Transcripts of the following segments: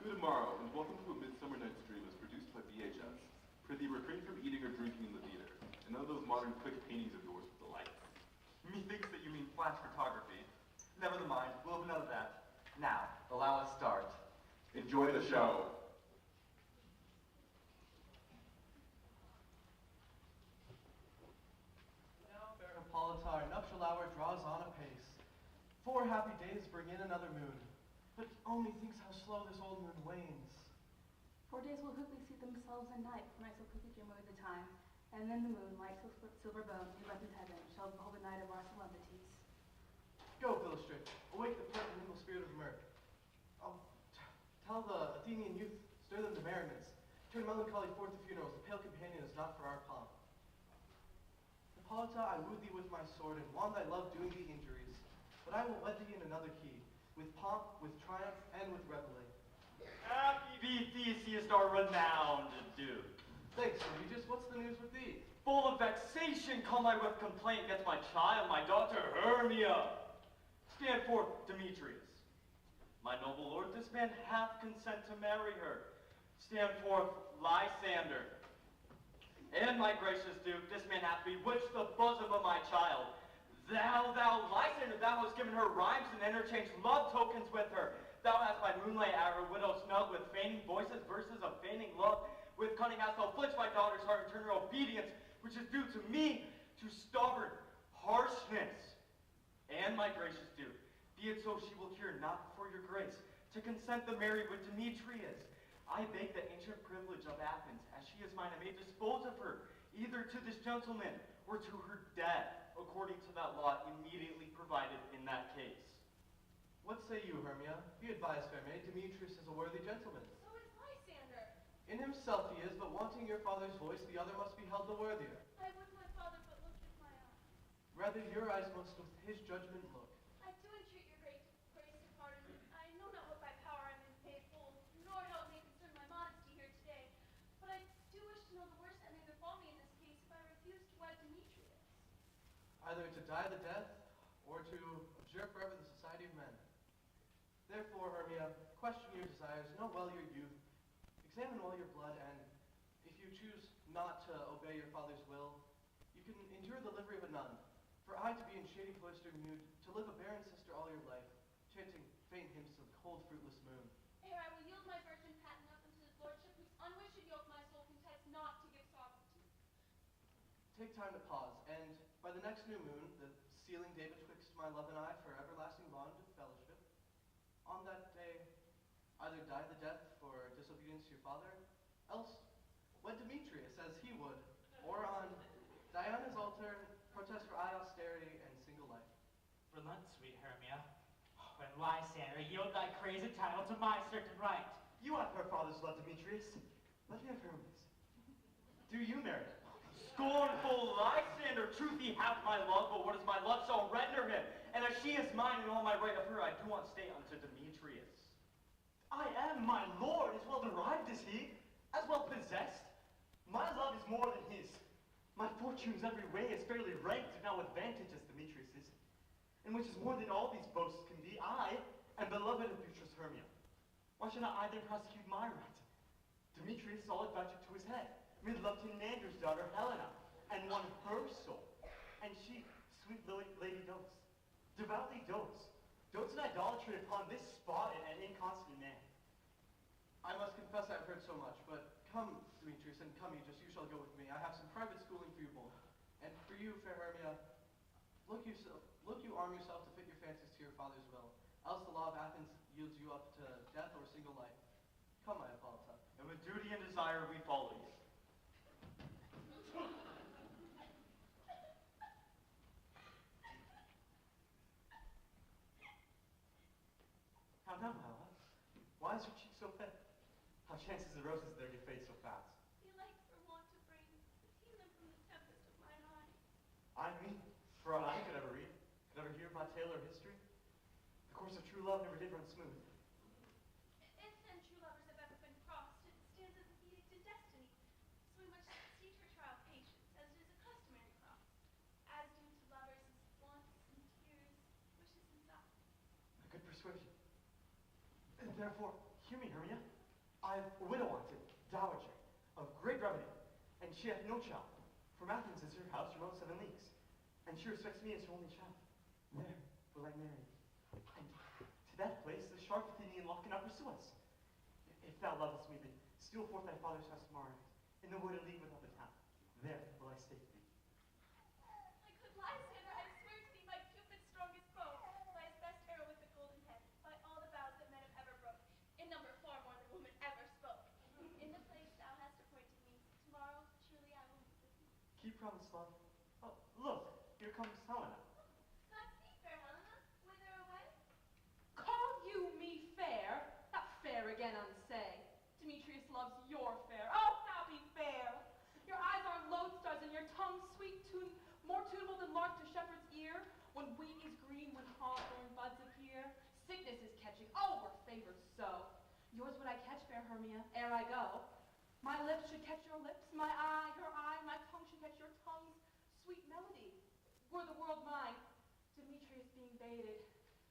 Good morrow, and welcome to A Midsummer Night's Dream as produced by BHS. Prithee, refrain from eating or drinking in the theater, and none of those modern quick paintings of yours with the lights. Methinks that you mean flash photography. Never mind, we'll have none of that. Now, allow us start. Enjoy the show. Now, fair Hippolyta, our nuptial hour draws on apace. 4 happy days bring in another moon. But only thinks how slow this old moon wanes. 4 days will quickly see themselves in night, for night so quickly came away the time. And then the moon, like silver bone, we left in heaven, shall behold the night of our solemnities. Go, Philostrate, awake the pert and nimble spirit of mirth. Tell the Athenian youth, stir them to merriments. Turn melancholy forth to funerals, the pale companion is not for our pomp. Hippolyta, I wooed thee with my sword, and won thy love doing thee injuries. But I will wed thee in another key, with pomp, with triumph, and with revelry. Happy be Theseus, our renowned duke. Thanks, Regis. What's the news with thee? Full of vexation come I with complaint against my child, my daughter Hermia. Stand forth, Demetrius. My noble lord, this man hath consent to marry her. Stand forth, Lysander. And my gracious duke, this man hath bewitched the bosom of my child. Thou, Lysander, thou hast given her rhymes and interchanged love tokens with her. Thou hast by moonlight at her widow snug with feigning voices, verses of feigning love. With cunning hast thou flinched my daughter's heart and turned her obedience, which is due to me, to stubborn harshness. And my gracious duke, be it so she will cure not before your grace, to consent to marry with Demetrius. I beg the ancient privilege of Athens, as she is mine, I may dispose of her, either to this gentleman or to her death, according to that law immediately provided in that case. What say you, Hermia? Be advised, fair maid, Demetrius is a worthy gentleman. So is Lysander. In himself he is, but wanting your father's voice, the other must be held the worthier. I would my father but look with my eyes. Rather your eyes must with his judgment look. I do entreat your grace to pardon me. I know not what by power I may pay full, nor how it may concern my modesty here today. But I do wish to know the worst that may befall me in this case if I refuse to wed Demetrius. Either to die the death, or to abjure forever the society of men. Therefore, Hermia, question your desires, know well your youth, examine well your blood, and if you choose not to obey your father's will, you can endure the livery of a nun. For I to be in shady cloistering mood, to live a barren sister all your life, chanting faint hymns to the cold, fruitless moon. Ere I will yield my virgin patent up unto his lordship, whose unwished yoke my soul contents not to give sovereignty. Take time to pause, and by the next new moon, the sealing day betwixt my love and I for everlasting bond of fellowship, on that day, either die the death for disobedience to your father, else wed Demetrius as he would, or on Diana's altar, protest for high austerity and single life. Relent, sweet Hermia. When Lysander, yield thy crazy title to my certain right. You have her father's love, Demetrius. Let me have Hermes. Do you marry him? Scornful Lysander, truth he hath my love, but what is my love shall render him. And as she is mine and all my right of her, I do not stay unto Demetrius. I am my lord, as well derived as he, as well possessed. My love is more than his. My fortunes every way is fairly ranked, if not with advantage as Demetrius's. And which is more than all these boasts can be, I am beloved of Beatrice Hermia. Why should not I then prosecute my right? Demetrius is all advantage to his head, made love to Nander's daughter Helena, and won her soul. And she, sweet lady dotes, devoutly dotes in idolatry upon this spot and inconstant man. I must confess I've heard so much, but come, Demetrius, and come, Aegis, you shall go with me. I have some private schooling for you both. And for you, fair Hermia, look you arm yourself to fit your fancies to your father's will, else the law of Athens yields you up to death or single life. Come, my Hippolyta. And with duty and desire we follow you. How now, my love? Why is your cheek so pale? How chances the roses there do fade so fast? Belike for want of rain, retain them from the tempest of mine eye. I mean, for aught I could ever read, could ever hear of my tale or history, the course of true love never did run smooth. If then true lovers have ever been crossed, it stands as an edict in destiny. So we must teach her trial patience, as it is a customary cross. As due to lovers is wants and tears, wishes and sighs. A good persuasion. And therefore, hear me, Hermia. I've a widow wanted, dowager, of great revenue, and she hath no child. From Athens is her house remote 7 leagues, and she respects me as her only child. There will I marry. And to that place the sharp Athenian law cannot pursue us. If thou lovest me, then steal forth thy father's house tomorrow night, in the wood and leave without the town. There will I stay for thee. My good Lysander, I swear to thee by Cupid's strongest bow, by his best arrow with the golden head, by all the vows that men have ever broke, in number far more than woman ever spoke. In the place thou hast appointed me, tomorrow truly I will meet with thee. Keep promise, love. Oh, look, here comes Helena. God speak, fair Helena, whither away? Call you me fair? Not fair again, unsay. Demetrius loves your fair. Oh, happy fair! Your eyes are lodestars and your tongue sweet tune, more tunable than lark to shepherd's ear. When wheat is green, when hawthorn buds appear, sickness is catching. Oh, we're favored so. Yours would I catch, fair Hermia, ere I go. My lips should catch your lips, my eye, your eye, my tongue should catch your tongue's sweet melody. Were the world mine, Demetrius being baited,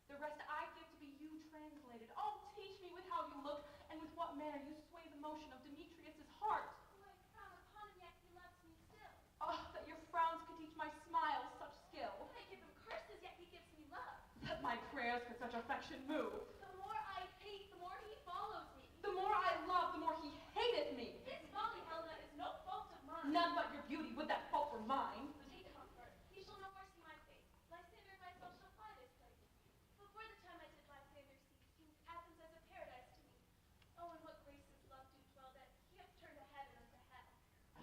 the rest I give to be you translated. Oh, teach me with how you look, and with what manner you sway the motion of Demetrius's heart. Oh, I frown upon him, yet he loves me still. Oh, that your frowns could teach my smiles such skill. I give him curses, yet he gives me love. That my prayers could such affection move. The more I hate, the more he follows me. The more I love, the more he hateth me. His folly, Helena, is no fault of mine. None but your beauty would that fault were mine. Take comfort. He shall no more see my face. Lysander and myself shall fly this place. Before the time I did Lysander see, seemed Athens as a paradise to me. Oh, and what graces love do dwell that he hath turned a heaven unto hell.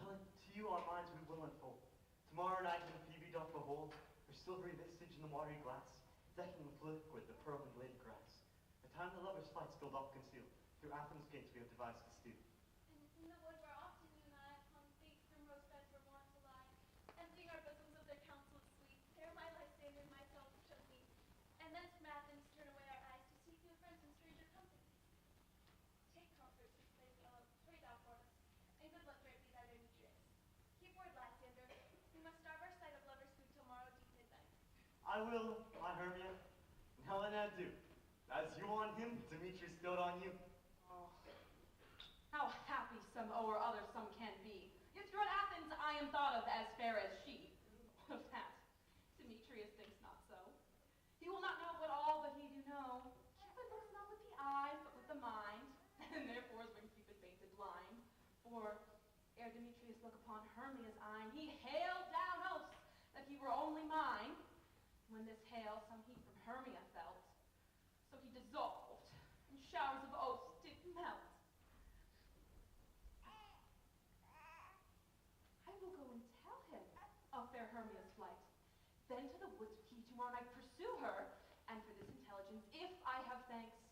Helen, to you our minds we will unfold. Tomorrow night when Phoebe doth behold her silvery visage in the watery glass, decking with liquid the pearl and glade grass. The time the lovers' flights still doth conceal, through Athens' gates we have devised to steal. And in the wood where often you and I upon faint primrose beds were wont to lie, emptying our bosoms of their counsels sweet, there my Lysander and myself shall meet, and thence from Athens turn away our eyes to seek new friends and stranger companies. Take comfort, sweet slave fellow, pray thou for us, and good luck grant thee thy Demetrius. Keep word, Lysander, we must starve our sight of lovers' food till morrow deep midnight. I will, my Hermia, and Helena do. As you on him, Demetrius dote on you. Oh, how happy some or other some can be. Yet throughout Athens I am thought of as fair as she. Of that, Demetrius thinks not so. He will not know what all that he do know. Cupid looks not with the eyes, but with the mind, and therefore is when Cupid fainted blind. For ere Demetrius look upon Hermia's eye, he hailed down oaths that he were only mine. When this hail some heat from Hermia felt, so he dissolved, and showers of oaths did melt. I will go and tell him of fair Hermia's flight. Then to the woods he tomorrow night pursue her, and for this intelligence, if I have thanks,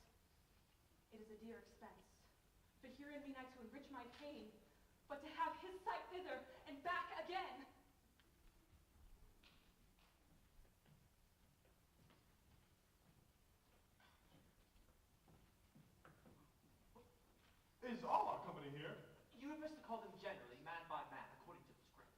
it is a dear expense. For herein be not to enrich my pain, but to have his sight thither and back again. Is all our company here? You had best to call them generally, man by man, according to the script.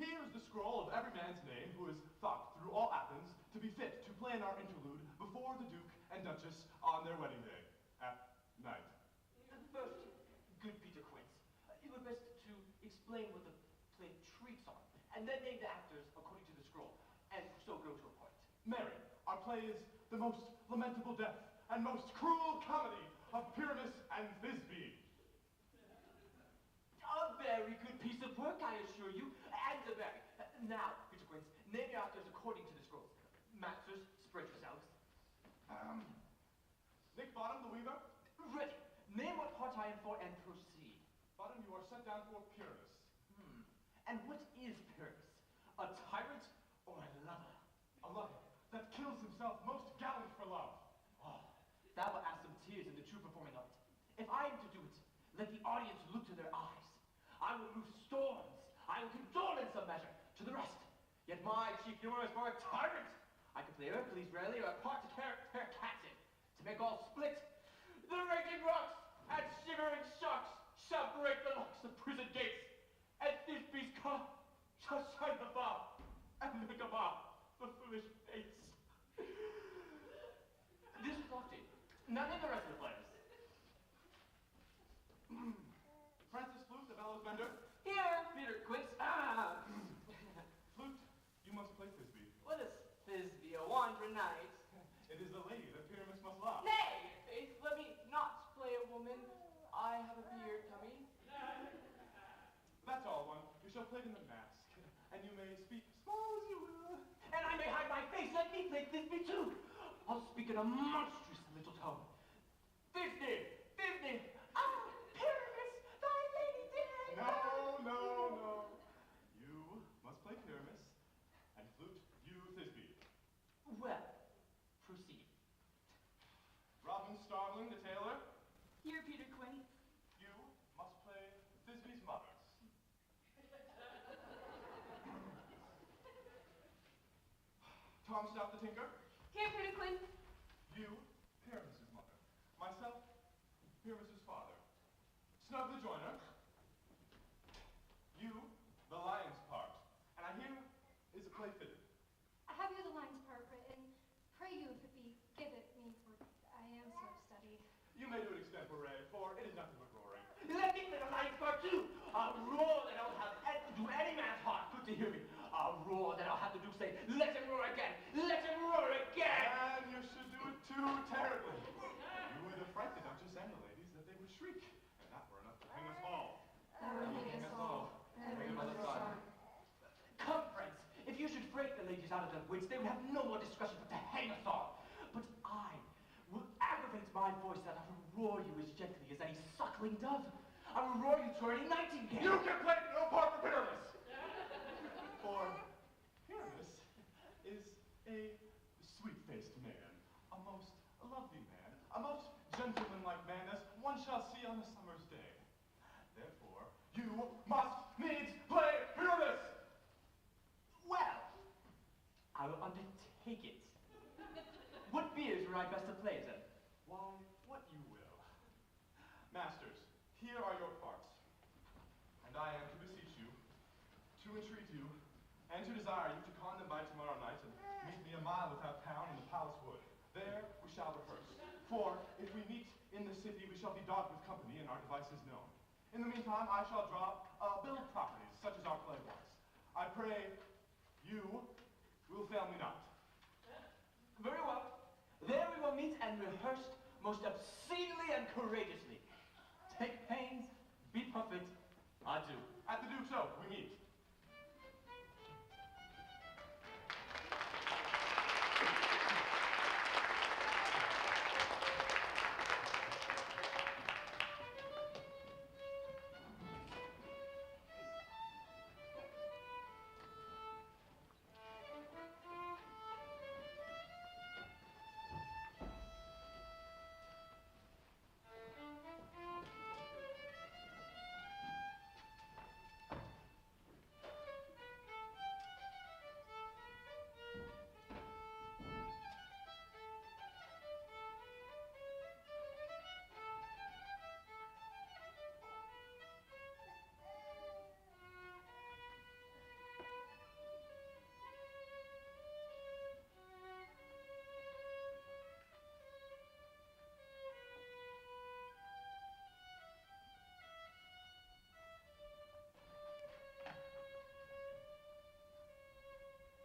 Here is the scroll of every man's name who is thought through all Athens to be fit to play in our interlude before the Duke and Duchess on their wedding day at night. First, good Peter Quince, it would best to explain what the play treats on, and then name the actors according to the scroll, and so go to a point. Mary, our play is the most lamentable death and most cruel comedy of Pyramus and Thisbe. A very good piece of work, I assure you, and a very. Now, Peter Quince, name your actors according to the scrolls. Masters, spread yourselves. Nick Bottom, the weaver. Ready. Name what part I am for and proceed. Bottom, you are set down for Pyramus. And what is Pyramus? A tyrant or a lover? A lover that kills himself most gallant for love. Oh, that will add some tears in the true performing of it. If I am to do it, let the audience look to their eyes. I will move storms. I will condole in some measure to the rest. Yet my chief humor is for a tyrant. I can play Hercules rarely or a part to tear cats in. To make all split, the raging rocks and shivering shocks shall break the locks of prison gates, and Thisbe's car shall shine above and make above the foolish fates. This is locked in. None of the rest of the players. I have a beard coming. That's all, one. You shall play in the mask, and you may speak small as you will. And I may hide my face. Let me play Thisbe too. I'll speak in a monstrous little tone. Thisbe, Thisbe, ah, Pyramus, thy lady dead. No. You must play Pyramus, and flute you Thisbe. Well, proceed. Robin Starling, the tailor, Here, Peter Quinn. you must play Thisbe's mothers. Tom Stout the tinker, Here, Peter Quinn. you Pyramus's mother. Myself, Pyramus's father. Snug the joiner, you the lion's part. And I hear is a play fitted. I have you the lines part written. Pray you, if it be, give it me, for I am so studied. You may do it extempore, for it is nothing but roaring. Let me play the lion's part too. A roar that I'll have to do any man's heart good to hear me. A roar that I'll have to do say, let him roar again, let him roar again. And you should do it too terribly. You would affright the Duchess and the ladies that they would shriek, and that were enough to hang us all. Hang us all. Hang us all. Come, friends, if you should break the ladies out of their wits, they would have no more discretion but to hang us all. But I will aggravate my voice that I will roar you as gently as any suckling dove. I will roar you to any nightingale. You can play no part for Pyramus! For Pyramus is a sweet-faced man, a most lovely man, a most gentlemanlike man as one shall see on a summer's day. Therefore, you must needs play Pyramus! Well, I will undertake it. What beers were I best to play then? Why, what you will. Masters, here are your parts. And I am to beseech you, to entreat you, and to desire you to con them by tomorrow night and meet me a mile without town in the palace wood. There we shall rehearse. For if we meet in the city, we shall be dogged with company and our devices known. In the meantime, I shall draw bill of properties, such as our play was. I pray you will fail me not. Very well. There we will meet and rehearse most obscenely and courageously. Take pains, be perfect. Adieu. At the Duke's Oak, we meet.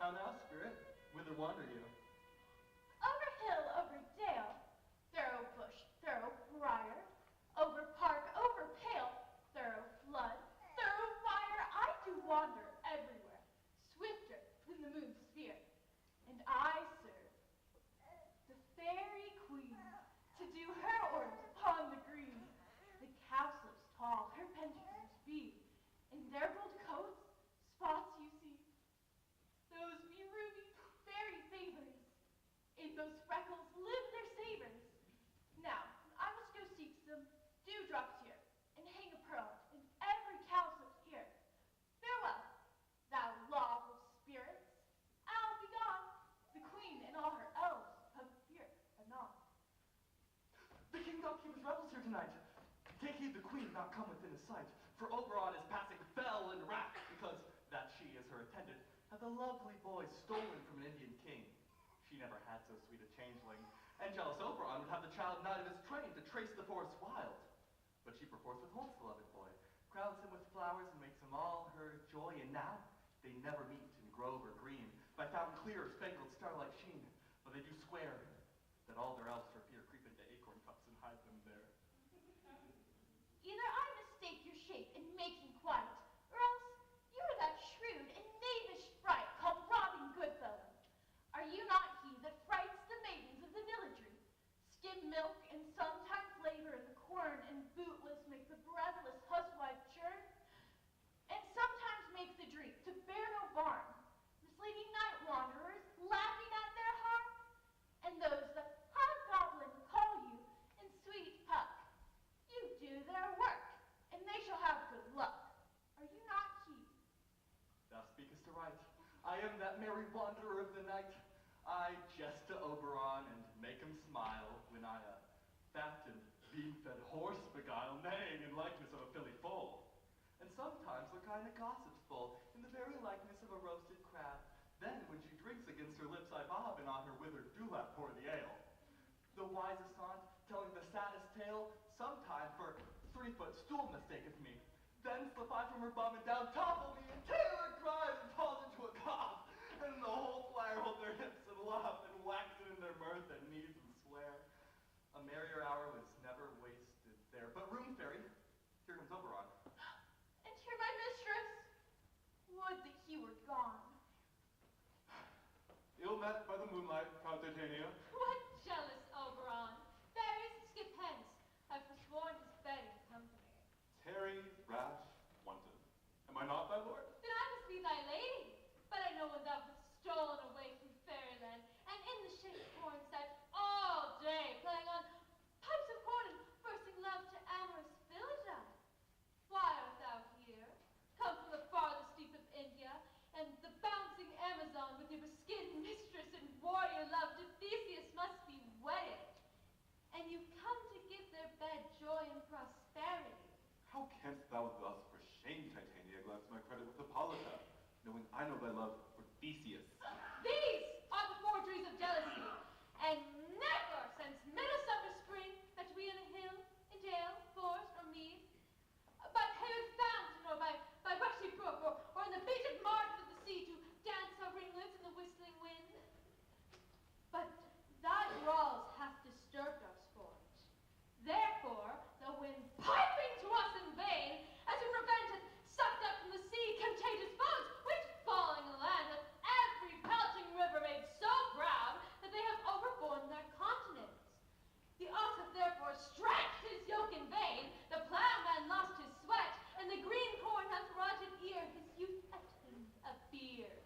How now, spirit? Whither wander you? Over hill, over dale, thorough bush, thorough briar, over park, over pale, thorough flood, thorough fire, I do wander everywhere, swifter than the moon's sphere. And I serve the fairy queen to do her orders upon the green. The cowslips tall, her pendulums be, in their gold coats, spots you see. Those be ruby fairy favors. In those freckles live their savors. Now, I must go seek some dewdrops here, and hang a pearl in every cowslip's ear. Farewell, thou lawful spirits. I'll be gone. The queen and all her elves have fear anon. The king doth keep his revels here tonight. Take heed the queen not come within his sight, for Oberon is passing fell in wrath, because that she is her attendant hath a lovely boy stolen from an Indian king. She never had so sweet a changeling, and jealous Oberon would have the child knight of his train to trace the forest wild. But she perforce withholds the loved boy, crowns him with flowers, and makes him all her joy, and now they never meet in grove or green, by fountain clear or spangled starlight sheen, but they do swear that all their elves for fear creep into acorn cups and hide them there. am that merry wanderer of the night. I jest to Oberon and make him smile when I fat and bean-fed horse beguile, neighing in likeness of a filly foal. And sometimes look I in a gossip's bowl, in the very likeness of a roasted crab. Then when she drinks against her lips I bob, and on her withered dewlap pour the ale. The wisest aunt, telling the saddest tale, sometime for 3-foot stool mistaketh me. Then slip I from her bum and down topple me, and Taylor cries and falls into a cough. And the whole choir hold their hips and laugh, and wax it in their mirth and needs and swear. A merrier hour was never wasted there. But room fairy, here comes Oberon. And here my mistress. Would that he were gone. Ill met by the moonlight, proud Titania. What jealous Oberon. Fairies, skip hence. I've forsworn his bed and company. Tarry, rash, wanton. Am I not thy lord? Then I must be thy lady. But I know when thou hast stolen away from fairyland, and in the shade of corn sat all day playing on pipes of corn and versing love to amorous Philida. Why art thou here? Come from the farthest deep of India, and the bouncing Amazon with your beskinned mistress and warrior love to Theseus must be wedded. And you come to give their bed joy and prosperity. How canst thou thus for shame, Titania, glance my credit with Hippolyta, knowing I know thy love for Theseus? These are the forgeries of jealousy, and never since midsummer spring met we in a hill, in dale, forest, or mead, by paved fountain, or by rushy brook, or in the beaten margin of the sea to dance our ringlets in the whistling wind. But thy brawls hath disturbed our sport. Therefore, the wind piping to us in vain, as in revenge hath sucked up from the sea contagious foes, which falling in the land hath every pelting river made so proud that they have overborne their continents. The ox hath therefore stretched his yoke in vain, the plowman lost his sweat, and the green corn hath rotted ere his youth attained a beard.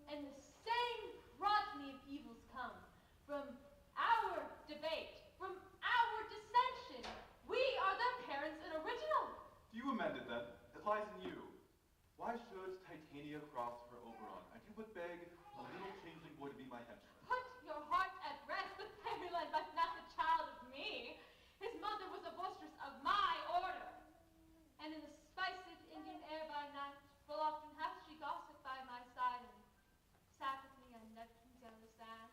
And the same progeny of evils come from our debate, from our dissension. We are the parents and original. Do you amend it then? It lies in you. Why should Titania cross her Oberon? I do but beg a little changeling boy to be my henchman. Put your heart at rest. The fairyland was not the child of me. His mother was a boisteress of my order. And in the spiced Indian air by night, full often hath she gossiped by my side and sat with me on Neptune's yellow sand.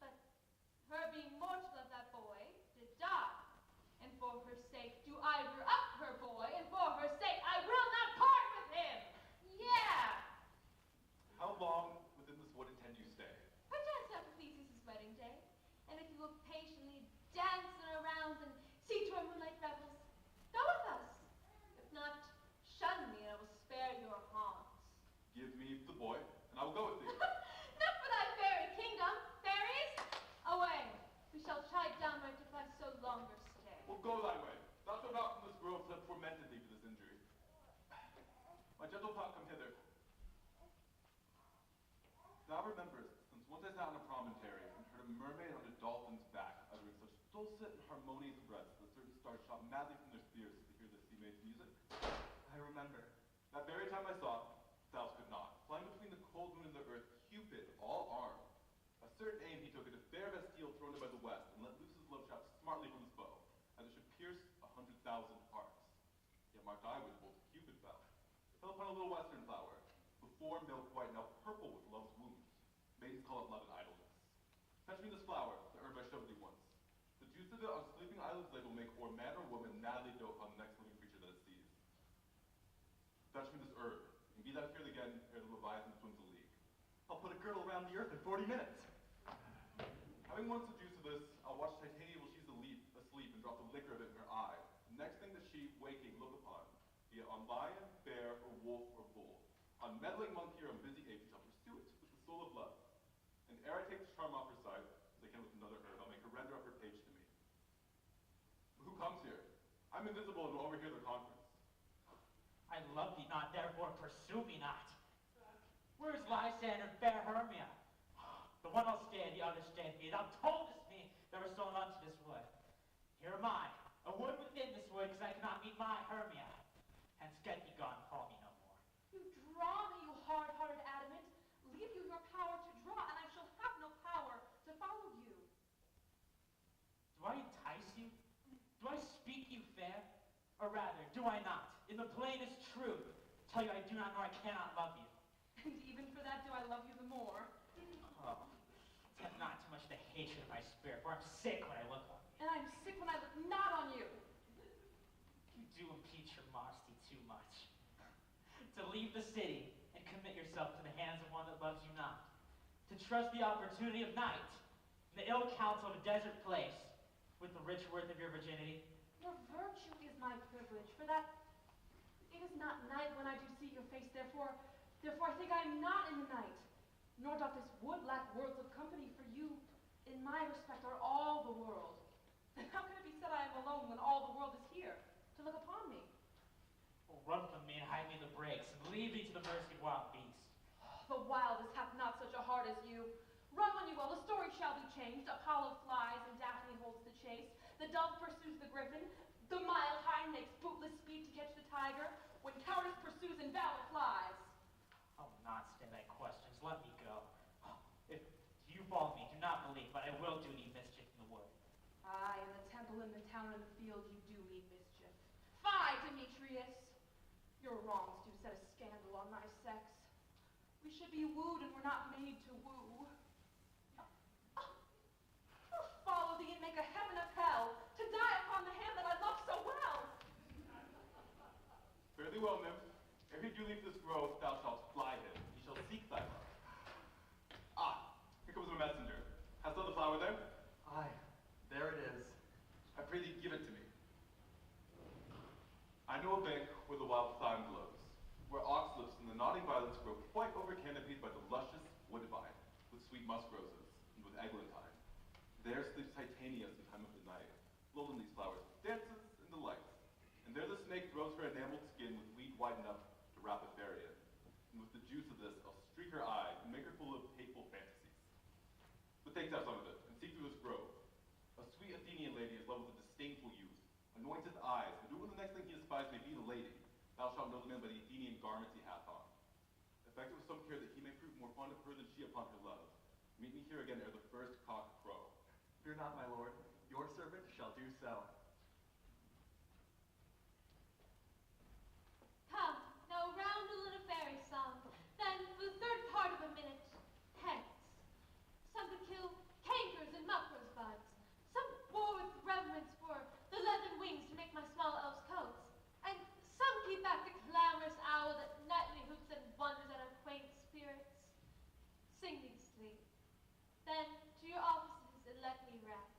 But her being mortal of that boy did die. And for her sake do I rear up her boy, and for her sake I will not part with him. Yeah. How long within this wood intend you stay? Perchance after Theseus' wedding day, and if you will patiently dance in our rounds and see to our moonlight revels, go with us. If not, shun me, and I will spare your haunts. Give me the boy, and I will go with thee. Not for thy fairy kingdom, fairies! Away, we shall chide downright if I so longer stay. Well, go thy way. Thou shalt not from this grove have tormented thee for this injury. My gentle pot, come hither. Thou rememberest, since once I sat on a promontory and heard a mermaid on a dolphin's back uttering such dulcet and harmonious breaths that certain stars shot madly from their spheres to hear the sea maid's music? I remember. That very time I saw, thou could not. Flying between the cold moon and the earth, Cupid, all armed. A certain aim he took at a fair Bastille thrown in by the west, and let loose his love shaft smartly from his bow, as it should pierce 100,000 hearts. Yet marked I with the bolt Cupid fell. It fell upon a little western flower, before milk white, now purple with love's wounds. Maidens call it love and idleness. Fetch me this flower, the herb I showed thee once. The juice of it on sleeping eyelids laid will make or man or woman madly dote on the next living creature that it sees. Fetch me this herb, and be that appeared again ere the Leviathan swims a league. I'll put a girdle around the earth in 40 minutes. Having once the juice of this, I'll watch Titania while she's asleep and drop the liquor of it in her eye. The next thing that she, waking, look upon, be it on lion, bear, or wolf, or bull, on meddling monkey or on busy ape, shall pursue it with the soul of love. And ere I take the charm off her sight, as I can with another herb, I'll make her render up her page to me. Who comes here? I'm invisible and will overhear their conference. I love thee not, therefore pursue me not. Where's Lysander, fair Hermia? The one I'll stay, the other stay me. Thou toldest me there was someone unto this wood. Here am I, a wood within this wood, because I cannot meet my Hermia. Hence get thee gone, call me no more. You draw me, you hard-hearted Adam, do I not, in the plainest truth, tell you I do not nor I cannot love you? And even for that do I love you the more. Oh, tempt not too much the hatred of my spirit, for I'm sick when I look on you. And I'm sick when I look not on you. You do impeach your modesty too much. To leave the city and commit yourself to the hands of one that loves you not. To trust the opportunity of night, and the ill counsel of a desert place, with the rich worth of your virginity. Your virtue is my privilege, for that it is not night when I do see your face, therefore I think I am not in the night. Nor doth this wood lack words of company, for you, in my respect, are all the world. And how can it be said I am alone when all the world is here to look upon me? Well, run from me and hide me in the brakes, and leave me to the mercy of wild beasts. The wildest hath not such a heart as you. Run when you will, the story shall be changed. Apollo flies and Daphne holds the chase. The dove pursues the griffin. The mild hind makes bootless speed to catch the tiger. When cowardice pursues and valor flies. I will not stand thy questions. Let me go. If you follow me, do not believe, but I will do thee mischief in the wood. Aye, in the temple, in the town, in the field, you do me mischief. Fie, Demetrius! Your wrongs do set a scandal on my sex. We should be wooed and we're not made to woo. I'll follow thee and make a heaven of hell, to die upon the hand that I love so well. Fare thee well, nymph. Ere he do leave this grove, thou shalt fly him. He shall seek thy love. Ah, here comes my messenger. Hast thou the flower there? Aye, there it is. I pray thee, give it to me. I know a bank where the wild thyme blows, where oxlips and the nodding violets grow quite over-canopied by the luscious woodbine, with sweet musk roses, and with eglantine. There sleeps Titania in time of the night, lulled in these flowers with dances and delights. And there the snake throws her enameled skin with weed wide enough to wrap a fairy in. And with the juice of this, I'll streak her eye and make her full of hateful fantasies. But take thou some of it, and seek through this grove. A sweet Athenian lady is loved with a disdainful youth, anointeth eyes, but who the next thing he espies may be the lady, thou shalt know the man by the Athenian garments he hath on. Effect it with some care that he may prove more fond of her than she upon her love. Meet me here again ere the first cock crow. Fear not, my lord. Your servant shall do so. Come, now roundel in a fairy song, then for the third part of a minute, hence. Some could kill cankers and muckers buds, some bore with reverence for the leathern wings to make my small elves' coats, and some keep back the clamorous owl that nightly hoots and wonders at our quaint spirits. Sing me to sleep, then to your offices and let me rest.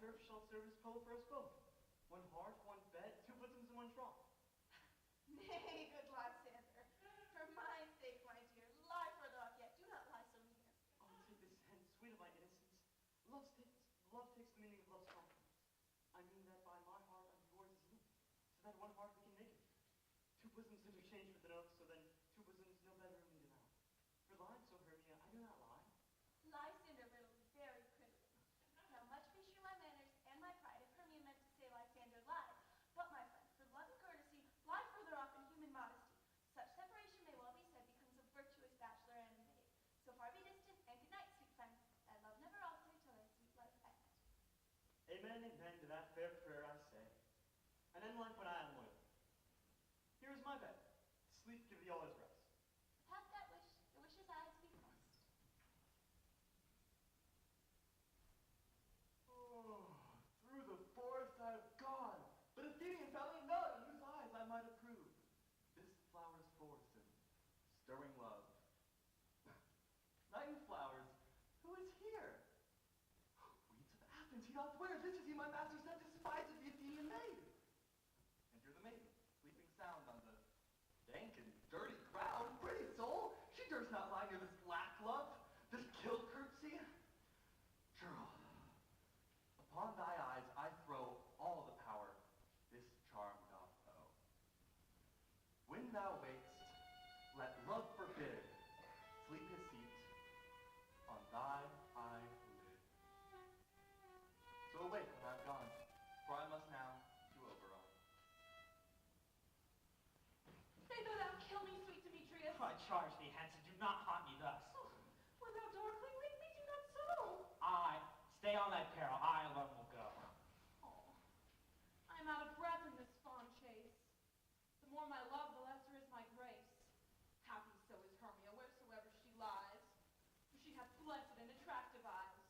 turf shall serve as pillow for us both. One hearth, one bed, two bosoms, and one trough. Nay, good Lysander. For my sake, my dear, lie further off yet. Do not lie so near. Oh, take this hence, sweet of my innocence. Love takes the meaning of love's compromise. I mean that by my heart and yours is knit, so that one heart we can make it. Two bosoms interchange with an oath, so then two bosoms no better room need enough. For lying so, Hermia, I do not lie. Lysander riddles very prettily. Now much be sure my manners and my pride if Hermia meant to say Lysander lied. But my friend, for love and courtesy, lie further off in human modesty. Such separation may well be said becomes a virtuous bachelor and a maid. So far be distant, and good night, sweet friend. Thy love never alter till thy sweet life end. Amen, amen to that fair prayer I say. And end life when I am loyal. Here is my bed. Sleep give thee all his rest. Have that wish, the wishes I to be blessed. Oh, through the forest I have gone, but Athenian found me none whose eyes I might approve. This flower's force and stirring love. Night and flowers, who is here? Weeds of Athens he doth wear. This is he my master said despiseth the Athenian maid. Enter the maiden, sleeping sound on the dank and dirty ground. Pretty soul, she durst not lie near this black love, this kill curtsy. Churl, upon thy eyes I throw all the power this charm doth owe. When thou wakest, let love forbid sleep his seat on thy eyelid. So awake when I've gone, for I must now to Oberon. Say though thou kill me, sweet Demetrius. I charge thee hence, and do not haunt me thus. Oh, when thou darkling wake me, do not so. I, stay on thy peril, I alone will go. Oh, I am out of breath in this fond chase. The more my love, the lesser is my grace. Happy so is Hermia, wheresoever she lies, for she hath blessed and attractive eyes.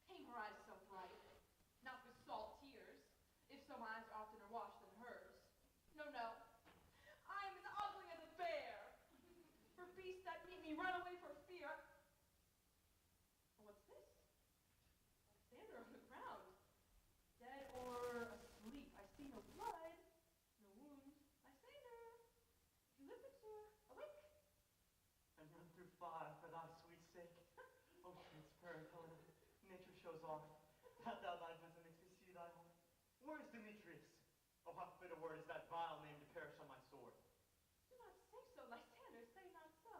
Came her eyes so bright, not with salt tears, if so my eyes are oftener washed than hers. No, no, I am as ugly as a bear. For beasts that meet me run away for fear. What's this? Lysander on the ground. Dead or asleep. I see no blood, no wound. Lysander, you live it, sir. Awake. And run through fire for thy sweet sake. O transparent Helena, nature shows off. That thou thy bosom makes me see thy home. Where is Demetrius? Oh, how fit a word is that vile name to perish on my sword. Do not say so, Lysander, say not so.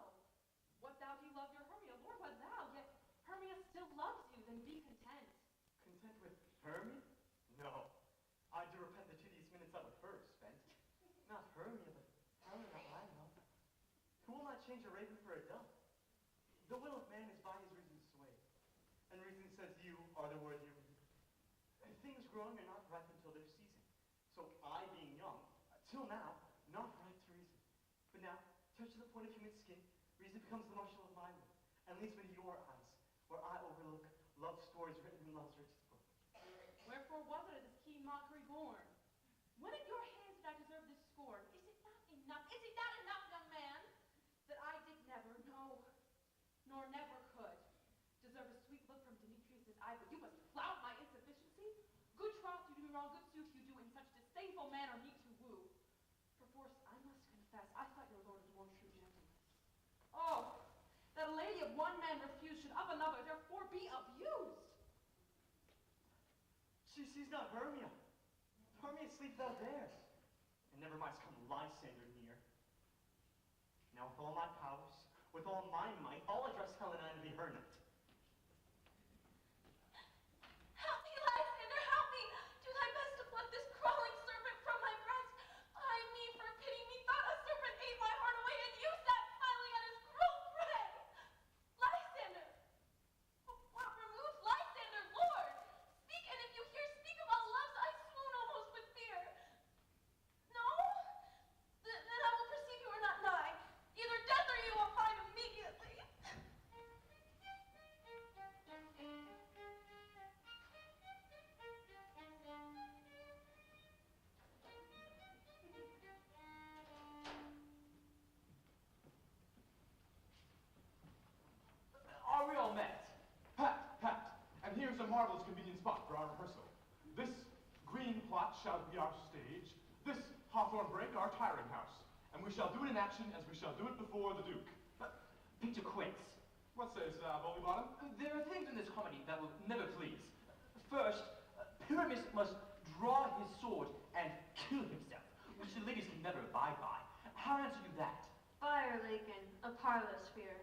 What thou he love your Hermia, Lord, what thou, yet Hermia still loves you, then be content. Content with Hermia? No. I do repent the tedious minutes I with her spent. Not Hermia, but Hermia I know. Who will not change a raven for a dove? The will of man is by his reason swayed. And reason says you are the worthier reason. And things growing are not ripe until their season. So I, being young, till now, not ripe to reason. But now, touched to the point of human skin, reason becomes the marshal of my will, and leads me to your eyes, where I overlook love stories written in love's richest book. Wherefore was it this keen mockery born? When at your hands did I deserve this scorn? Is it not enough, young man, that I did never know, nor never could, deserve a sweet look from Demetrius' eye, but you must flout my insufficiency? Good troth, you do me wrong, good sooth you do, in such disdainful manner me to woo. Perforce, I must confess, I thought your lord was more true gentleness. Oh, that a lady of one man refused should of another therefore be abused. She sees not Hermia. Hermia, sleep thou there. And never mind's come Lysander near. Now with all my powers, with all my might, I'll address Helena and be her knight. Help me, Lysander, help me! Do thy best to pluck this crawling serpent from my breast. I me, for pity me, thought a serpent ate my heart away, and you sat smiling at his cruel prey. Lysander! What remove Lysander, Lord? Speak, and if you hear, speak of all loves, I swoon almost with fear. No? Then I will perceive you are not nigh. Either death or you will find immediately. Are we all met? Pat, Pat, and here's a marvelous convenient spot for our shall be our stage, this hawthorn brake our tiring house, and we shall do it in action as we shall do it before the Duke. Picture quits. What says Bowlybottom? There are things in this comedy that will never please. First, Pyramus must draw his sword and kill himself, which the ladies can never abide by. How answer you that? Fire, Lakin, a parlous fear.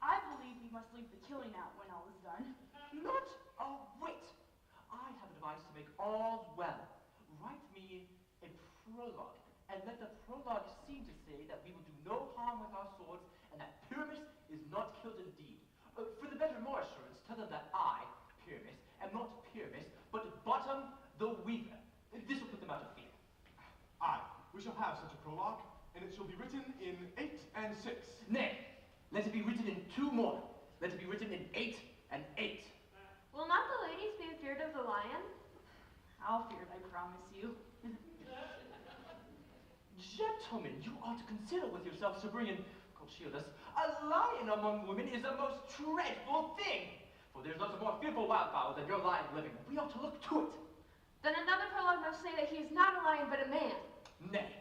I believe we must leave the killing out when all is done. Not a whit. I have a device to make all well. Write me a prologue, and let the prologue seem to say that we will do no harm with our swords, and that Pyramus is not killed indeed. For the better more assurance, tell them that I, Pyramus, am not Pyramus, but Bottom the Weaver. This will put them out of fear. Aye, we shall have such a prologue, and it shall be written in 8 and 6. Nay, let it be written in 2 more. Let it be written in 8 and 8. Will not the ladies be afeard of the lion? I'll fear it, I promise you. Gentlemen, you ought to consider with yourselves, Sir Brian Colchilus, a lion among women is a most dreadful thing. For there's lots of more fearful wildfowl than your lion living. We ought to look to it. Then another prologue must say that he is not a lion but a man. Nay,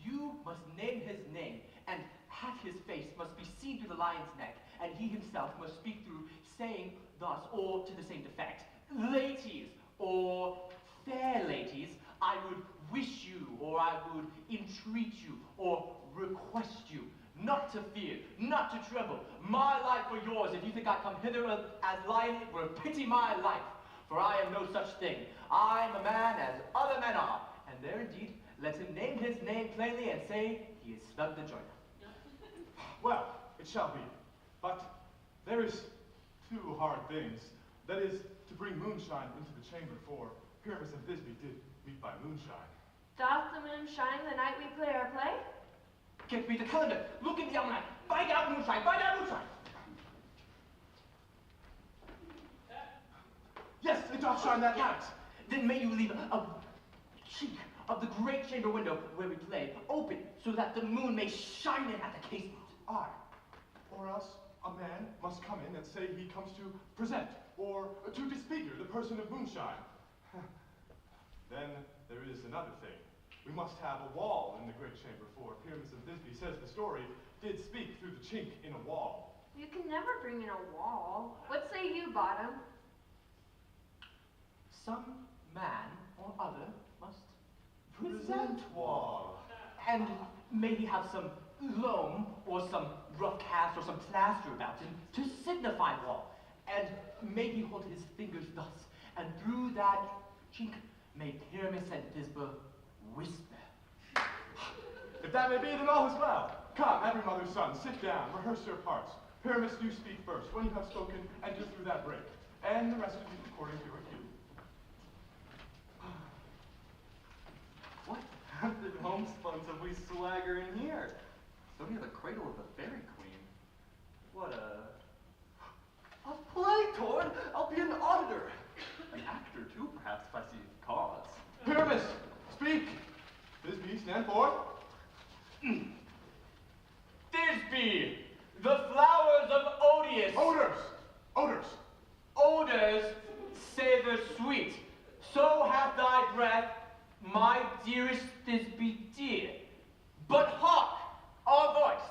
you must name his name, and half his face must be seen through the lion's neck, and he himself must speak through, saying thus, or to the same effect, ladies, or fair ladies, I would wish you, or I would entreat you, or request you, not to fear, not to tremble, my life for yours. If you think I come hither as lion, it were pity my life, for I am no such thing. I am a man as other men are, and there indeed, let him name his name plainly and say he is Snug the Joiner. Well, it shall be. But there is 2 hard things. That is, to bring moonshine into the chamber, for Pyramus and Thisbe did meet by moonshine. Doth the moon shine the night we play our play? Get me the calendar. Look in the almanac. Find out moonshine. Find out moonshine. Yes, it doth shine that night. Then may you leave a chink of the great chamber window where we play open, so that the moon may shine in at the casement. Aye. Or else a man must come in and say he comes to present, or to disfigure the person of moonshine. Then there is another thing. We must have a wall in the great chamber, for Pyramus and Thisbe says the story did speak through the chink in a wall. You can never bring in a wall. What say you, Bottom? Some man or other must Present wall. and maybe have some loam or some rough cast or some plaster about him to signify wall, and maybe hold his fingers thus, and through that chink may Pyramus and Thisbe whisper. If that may be, then all is well. Come, every mother's son, sit down, rehearse your parts. Pyramus, you speak first. When you have spoken, enter through that break, and the rest of you according to your cue. What haunted homespuns have we swagger in here? So near the cradle of the fairy queen. What a play, Tord! I'll be an auditor. An actor, too, perhaps, if I see cause. Pyramus, speak. Thisbe, stand forth. Thisbe, the flowers of Odious. Odors. Odors. Odors savor sweet. So hath thy breath, my dearest Thisbe dear. But hark, our voice.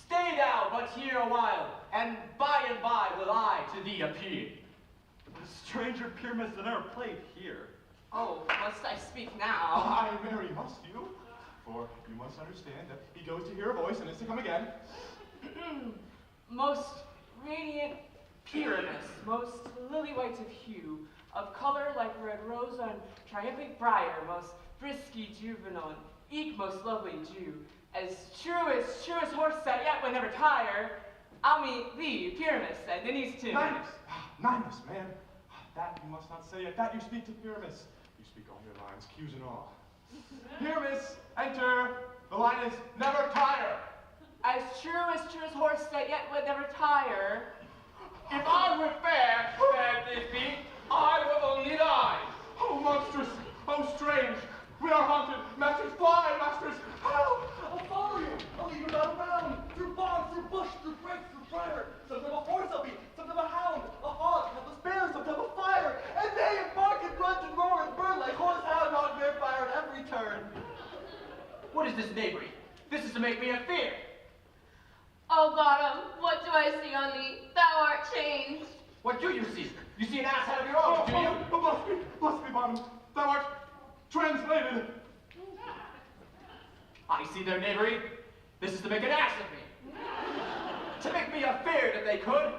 Stay thou but here a while, and by will I to thee appear. Stranger Pyramus than ever played here. Oh, must I speak now? Aye, Mary, must you? For you must understand that he goes to hear a voice and is to come again. Most radiant Pyramus, most lily white of hue, of color like red rose on triumphant briar, most frisky juvenile, and eke most lovely Jew, as true as horse that yet would never tire, I'll meet thee, Pyramus, and Ninny's too. Ninus! Ninus, man. That you must not say. At that you speak to Pyramus. You speak all your lines, cues and all. Pyramus, enter. The line is never tire. As true as horse that yet would never tire. If I were fair, Thisbe, I would only die. Oh, monstrous! Oh, strange! We are haunted! Masters, fly, masters! Help! I'll follow you. I'll lead you not around. Through bog, through bush, through brake, through briar. Sometimes a horse I'll be, sometimes a hound, a hog, headless bear, sometimes a fire. And they embark and run and roar and burn like horse, hound, What do you see? You see an asshat of your own, do you? Bless me, bottom. Thou art translated. I see their knavery. This is to make an ass of me. To make me afeard if they could.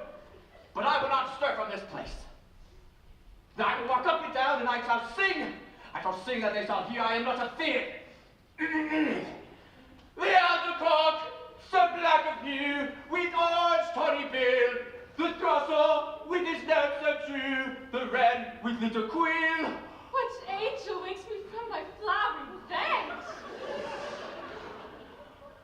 But I will not stir from this place. I will walk up and down, and I shall sing. I shall sing that they shall hear I am not afeard. The aldercock, so black of hue, with orange tawny bill, the throstle with his notes so true, the wren with little quill. Which angel wakes me from my flowering vent?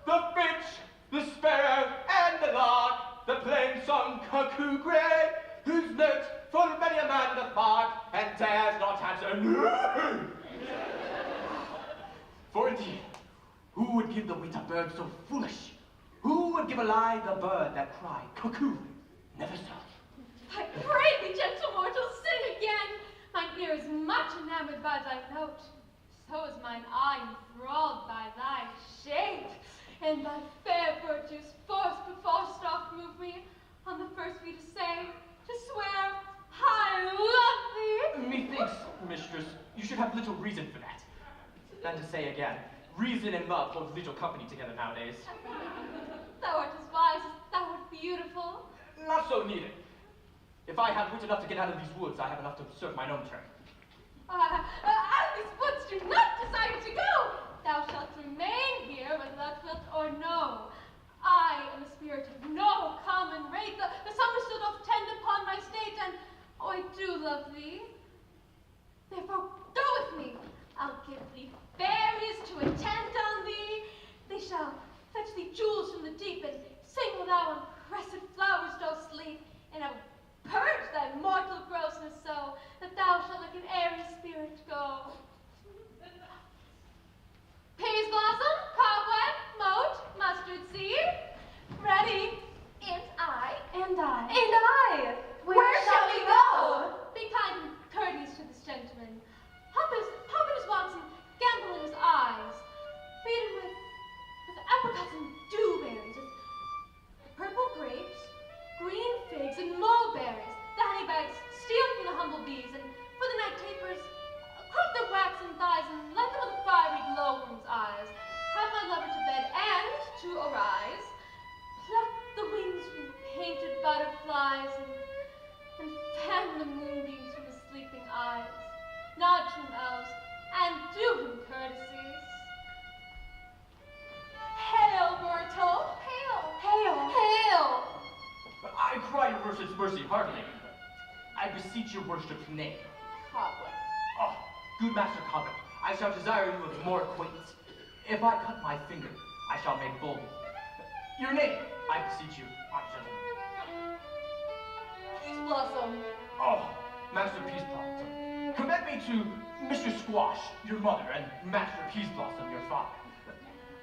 The finch, the sparrow, and the lark, the plain-sung cuckoo grey, whose note full many a man doth mark, and dares not answer no. For indeed, who would give the wit a bird so foolish? Who would give a lie the bird that cried cuckoo never saw? I pray thee, gentle mortal, sing again. Mine ear is much enamored by thy note. So is mine eye enthralled by thy shape. And thy fair virtues force perforce doth move me on the first be to say, to swear, I love thee. Methinks, mistress, you should have little reason for that. Than to say again, reason and love hold little company together nowadays. Thou art as wise as thou art beautiful. Not so needed. If I have wit enough to get out of these woods, I have enough to serve mine own turn. Out of these woods do not desire to go. Thou shalt remain here whether thou wilt or no. I am a spirit of no common rate. The summer still doth tend upon my state, and oh, I do love thee. Therefore, go with me. I'll give thee fairies to attend on thee. They shall fetch thee jewels from the deep, and sing while thou on crescent flowers dost sleep. And I will purge thy mortal grossness so that thou shalt like an airy spirit go. Peas blossom, cobweb, moat, mustard seed. Ready? And I. And I. And I. Where shall we go? Be kind and courteous to this gentleman. Hop in his walks and gamble in his eyes. Feed him with apricots and dewberries, with purple grapes, green figs, and mulberries. The honey bags steal from the humble bees, and for the night tapers, crop their waxen thighs and light them with a fiery glow from his eyes. Have my lover to bed, and to arise, pluck the wings from painted butterflies, and fan the moonbeams from his sleeping eyes. Nod to him, elves, and do him courtesies. Hail, Myrtle! Hail! Hail! Hail! I cry your worship's mercy heartily. I beseech your worship's name. Cobweb. Oh, good Master Cobbett, I shall desire you of more acquaintance. If I cut my finger, I shall make bold. Your name, I beseech you, honest gentleman. Peas blossom. Oh, Master Peas Blossom, commend me to Mr. Squash, your mother, and Master Peas Blossom, your father.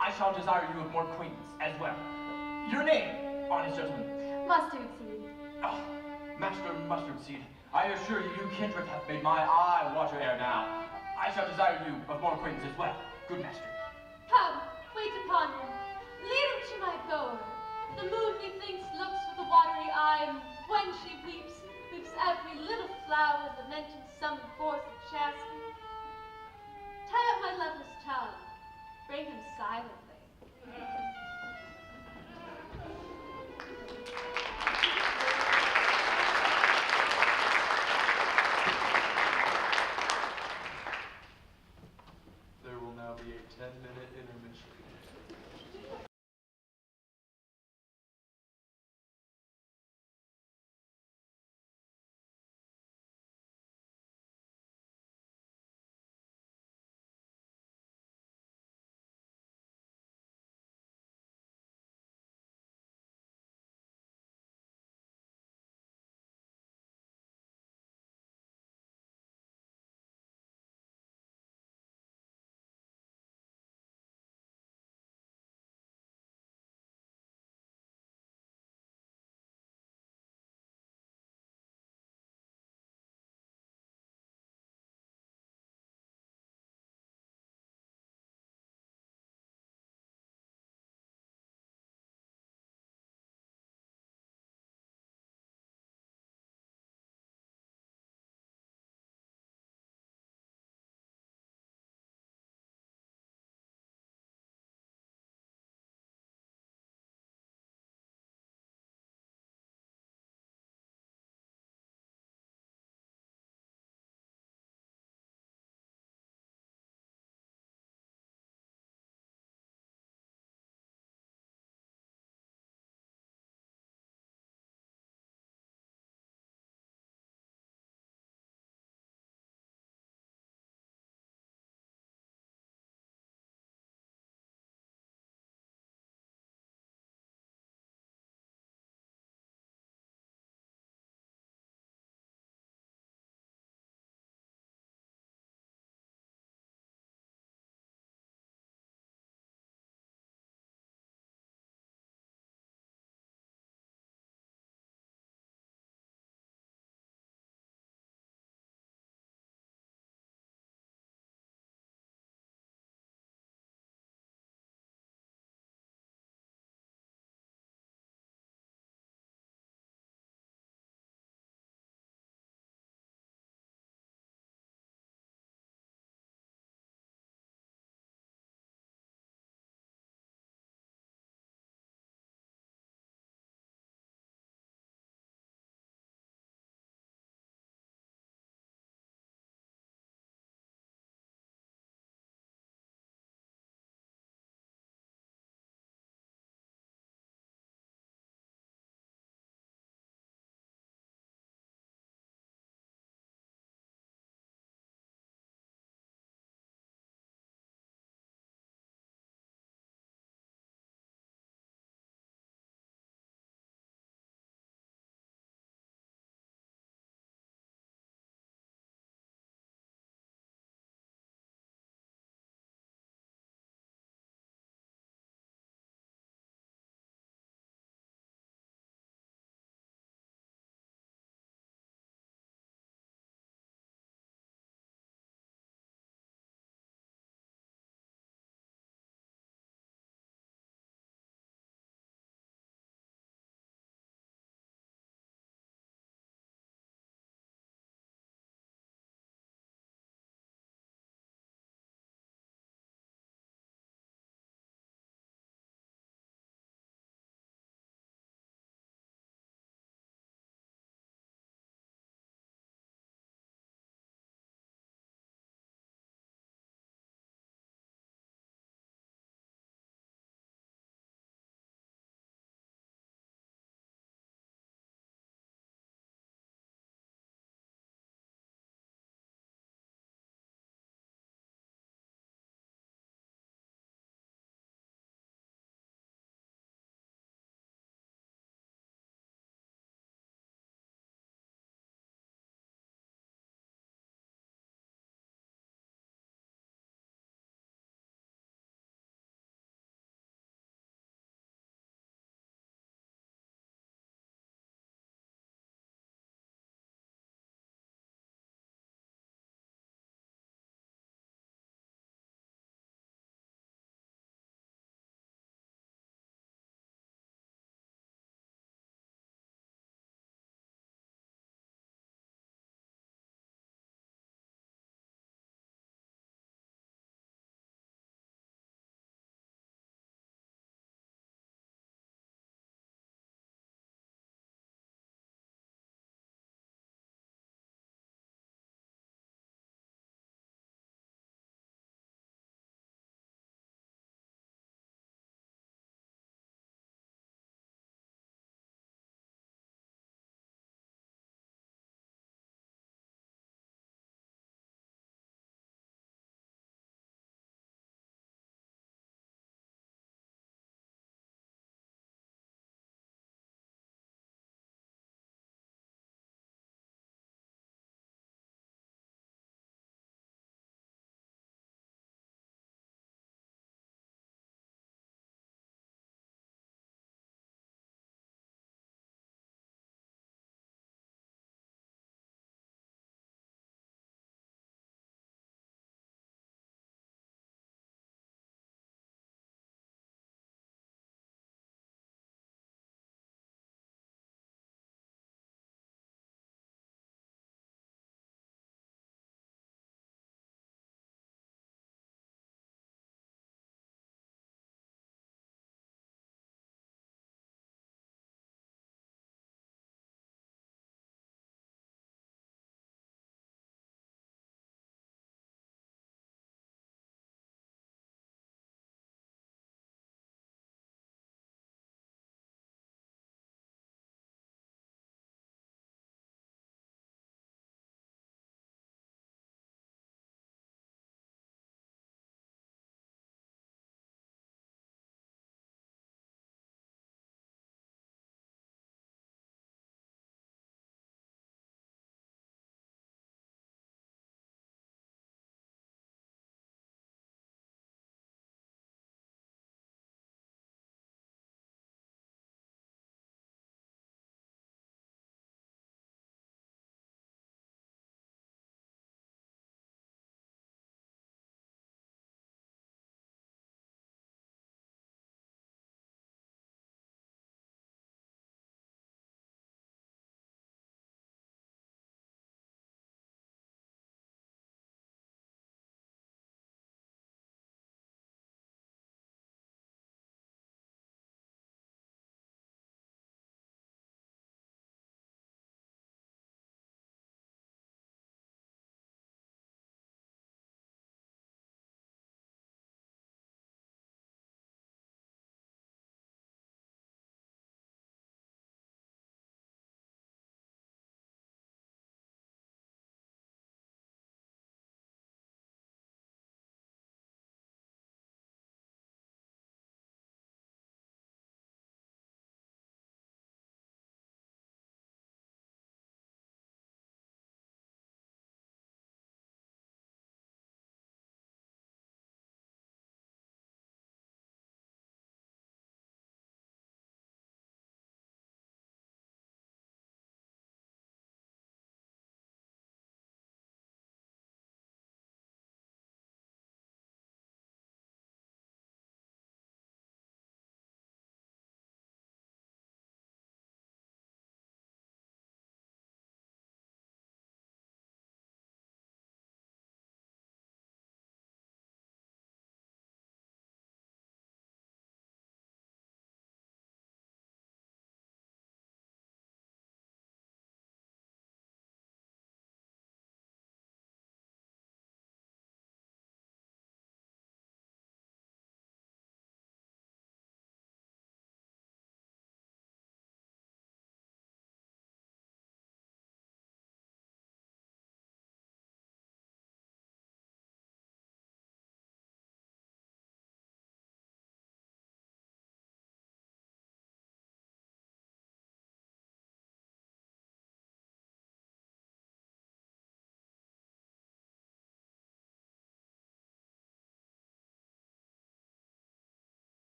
I shall desire you of more acquaintance as well. Your name, honest gentleman. Mustard seed. Oh, Master Mustard Seed, I assure you, you kindred hath made my eye water ere now. I shall desire you of more acquaintance as well, good master. Come, wait upon him. Lead him to my bower. The moon, methinks, looks with a watery eye, and when she weeps every little flower lamenting some force of chastity. Tie up my lover's tongue. Bring him silently.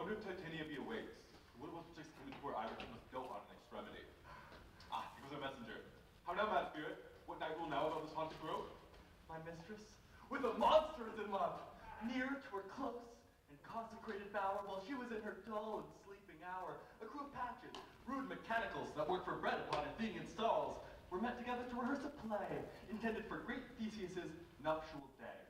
wonder if Titania be awakes. What was just came into where Iverson was built on an extremity? Ah, here goes our messenger. How now, mad spirit? What night will now about this haunted grove? My mistress, with a monster is in love, near to her close and consecrated bower, while she was in her dull and sleeping hour. A crew of patches, rude mechanicals that work for bread upon Athenian stalls, were met together to rehearse a play intended for great Theseus's nuptial day.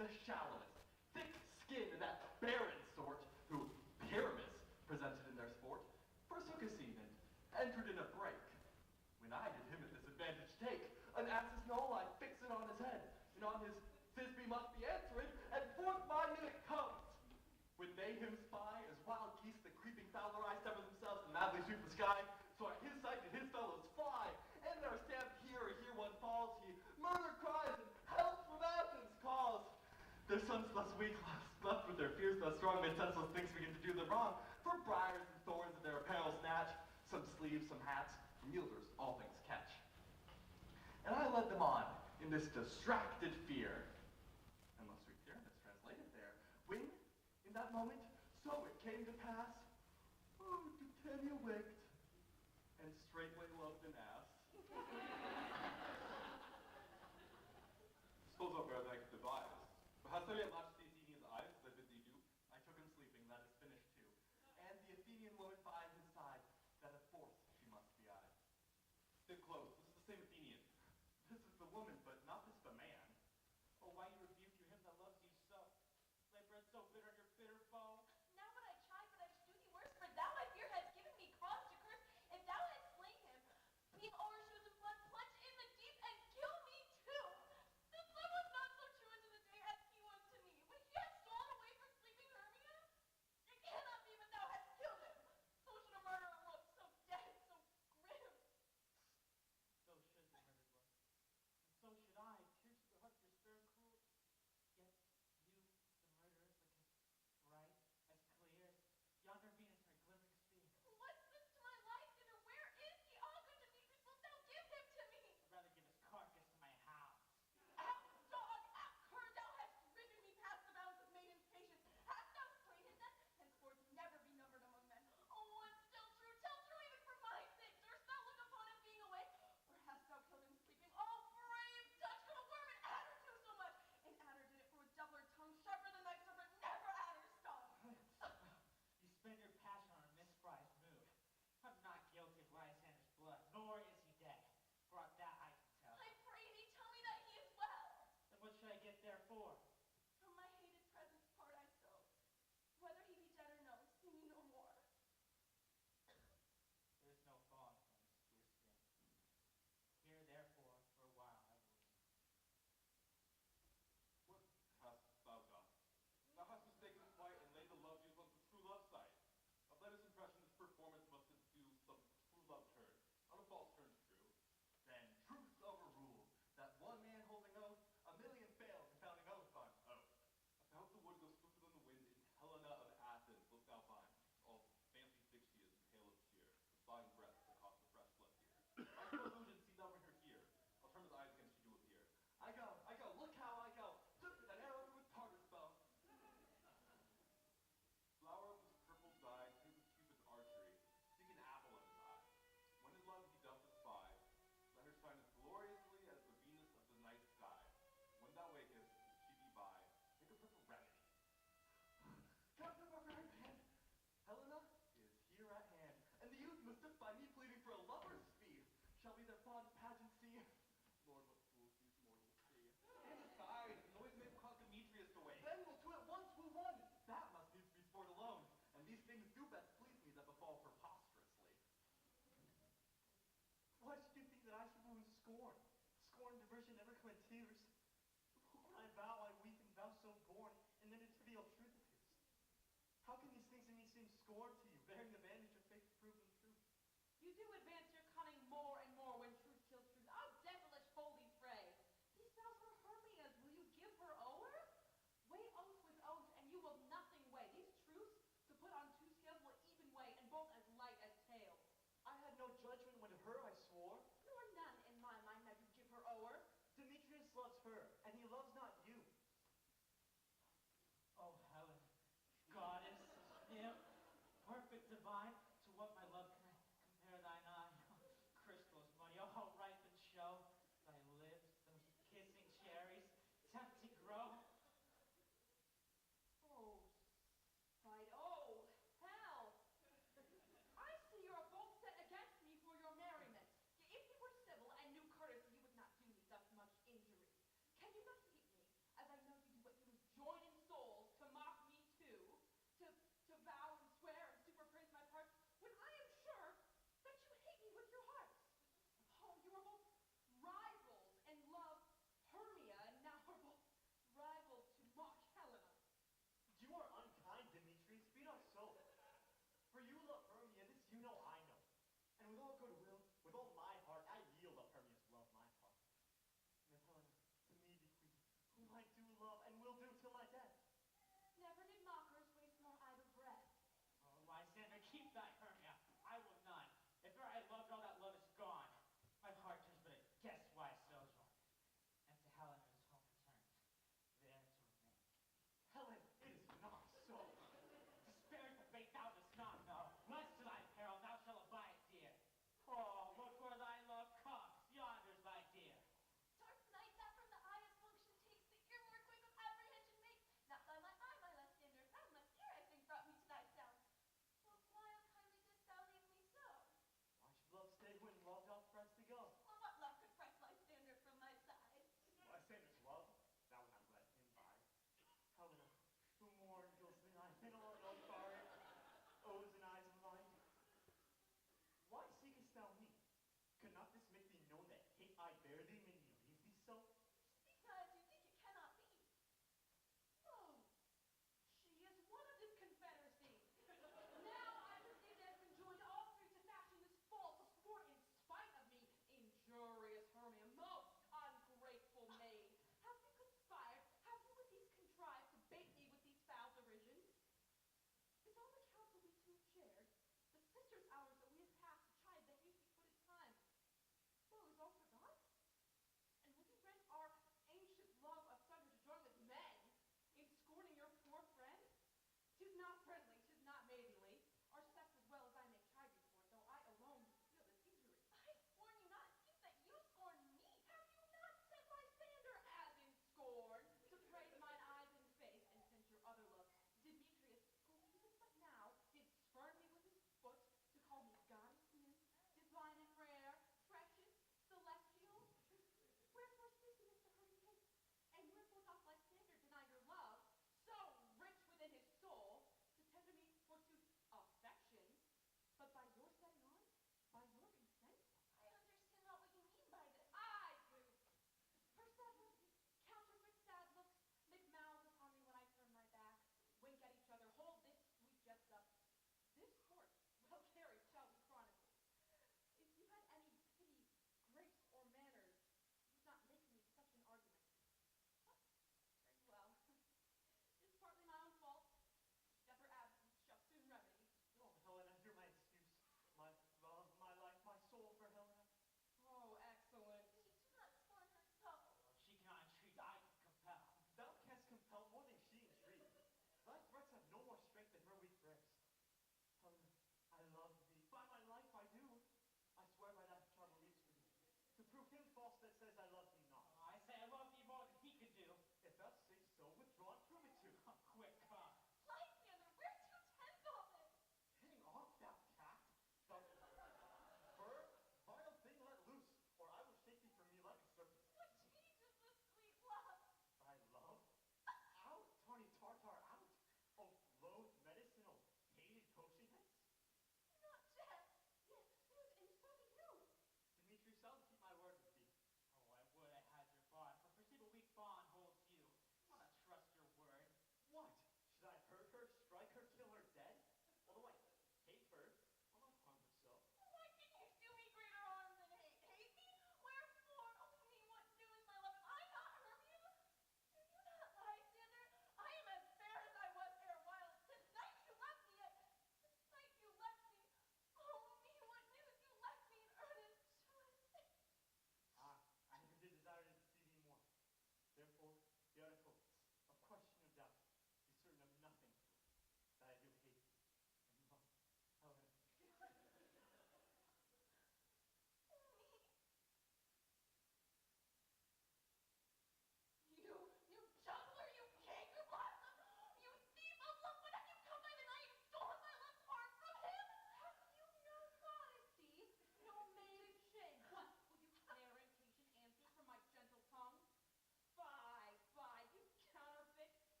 The shallowest, thick-skinned, that barren sort, who Pyramus presented in their sport, forsook a scene and entered in a break. When I did him at disadvantage take, an ass's knoll I fix it on his head, and on his Thisbe must be answered, and forth my mimic comes. When they him spy, as wild geese the creeping fowler eye sever themselves and madly sweep the sky, so at his sight did his fellows fly, and there stamped here one falls, he murder cries and help from Athens calls. Their sons thus weak, left with their fears thus strong, mid senseless things begin to do them wrong, for briars and thorns of their apparel snatch, some sleeves, some hats, and yielders all things catch. And I led them on in this distracted fear, unless we Pyramus translated there, when, in that moment, so it came to pass, Titania waked, and straightway loved an ass. Suppose what better than I could devise. But hast thou yet latched the Athenian's eyes, as I bid thee do? I took him sleeping, that is finished too. And the Athenian woman by his side, that of force she must be eyed. Sit close, this is the same Athenian. This is the woman, but not this the man. Oh, why you rebuke you him that loves you so? Lay bread so bitter on your bitter foe? Now would I chide, but I should do thee worse, for thou, I fear, hast given me cause to curse. If thou hadst slain him, being overshoes in blood, plunge in the deep and kill me too. This love was not so true unto the day as he was to me. When he had stolen away from sleeping Hermia, it cannot be but thou hast killed him. So should a murderer look, so dead, so grim. So should the murdered look. And so should I, pierce to the heart, your spirit cruel. Yet you, the murderers, look as bright, as clear as yonder Venus in her glimmering speed. What's this to my life, sinner? Where is he? All good Demetrius, wilt thou give him to me? I'd rather give his carcass to my hounds. Out, dog, out, cur, thou hast driven me past the bounds of maiden's patience. Hast thou slain him then? Henceforth never be numbered among men. Oh, one still true, tell true even for my sake. Durst thou look upon him being awake? Or hast thou killed him sleeping? Oh, brave Dutch, could a worm an adder do so much? An adder did it for a doubler tongue, sharper than thy serpent, never adder stung. You spend your passion on a misprized mood. I'm not guilty of Lysander's blood, nor is he dead. For aught that I can tell. I pray thee, tell me that he is well. Then what should I get there for? From my hated presence part I so. Whether he be dead or no, see me no more. There is no thawing from his dear skin. Here, therefore, for a while I will remain. What hast thou done? Thou hast mistaken quite and laid the love used on the true love side. Of latest impression, this performance must ensue some true love turn, not a false turn to true. Then truth overruled, that one man holding oath, a million failed in founding oath on oath. About the wood goes swifter than the wind, in Helena of Athens wilt thou find. All fancy thick she is, and pale of cheer, with flying breath that cost the fresh blood here. I no illusion, see thou bring her here. I'll turn his eyes against she do appear. I go, look how I go, swifter than arrow with Tartar's bow. Flower of his purple dye, hid with Cupid's archery, seek an apple in his eye. When his love he doth espy, let her shine as gloriously as the Venus of the night sky. When thou wakest, if she be by, make a purple remedy. Captain of our right hand, Helena is here at hand, and the youth mistook by me pleading for a lover's speed. Shall be their fond pageancy. Lord, what fools these mortals see. And besides, noise may cause Demetrius to wake. Then we'll to it once woo one. That must needs be sport alone, and these things do best please me that befall preposterously. Why should you think that I should wound scorn? Scorn and diversion never come in tears. I vow I weep and thou so born, and then a trivial truth appears. How can these things in me seem scorn to you, bearing the vantage of faith proven truth? You do advance your cunning more and more when truth kills truth. Oh, devilish holy fray! These vows are Hermia's. Will you give her o'er? Weigh oath with oath, and you will nothing weigh. These truths, to put on two scales, will even weigh, and both as light as tails. I had no judgment when to her I swore. Nor none in my mind now you give her o'er. Demetrius loves her, and he loves not you. Oh, Helen, goddess, divine, to what my love can compare thine eye. Crystals, money, oh, how ripe and show. Thy lips, those kissing cherries, tempt to grow. Oh, spite. Oh, hell! I see you are both set against me for your merriment. If you were civil and knew courtesy, you would not do me thus much injury. Can you not hate me, as I know you do what you join in souls to mock me too, to vow and swear and superpraise my parts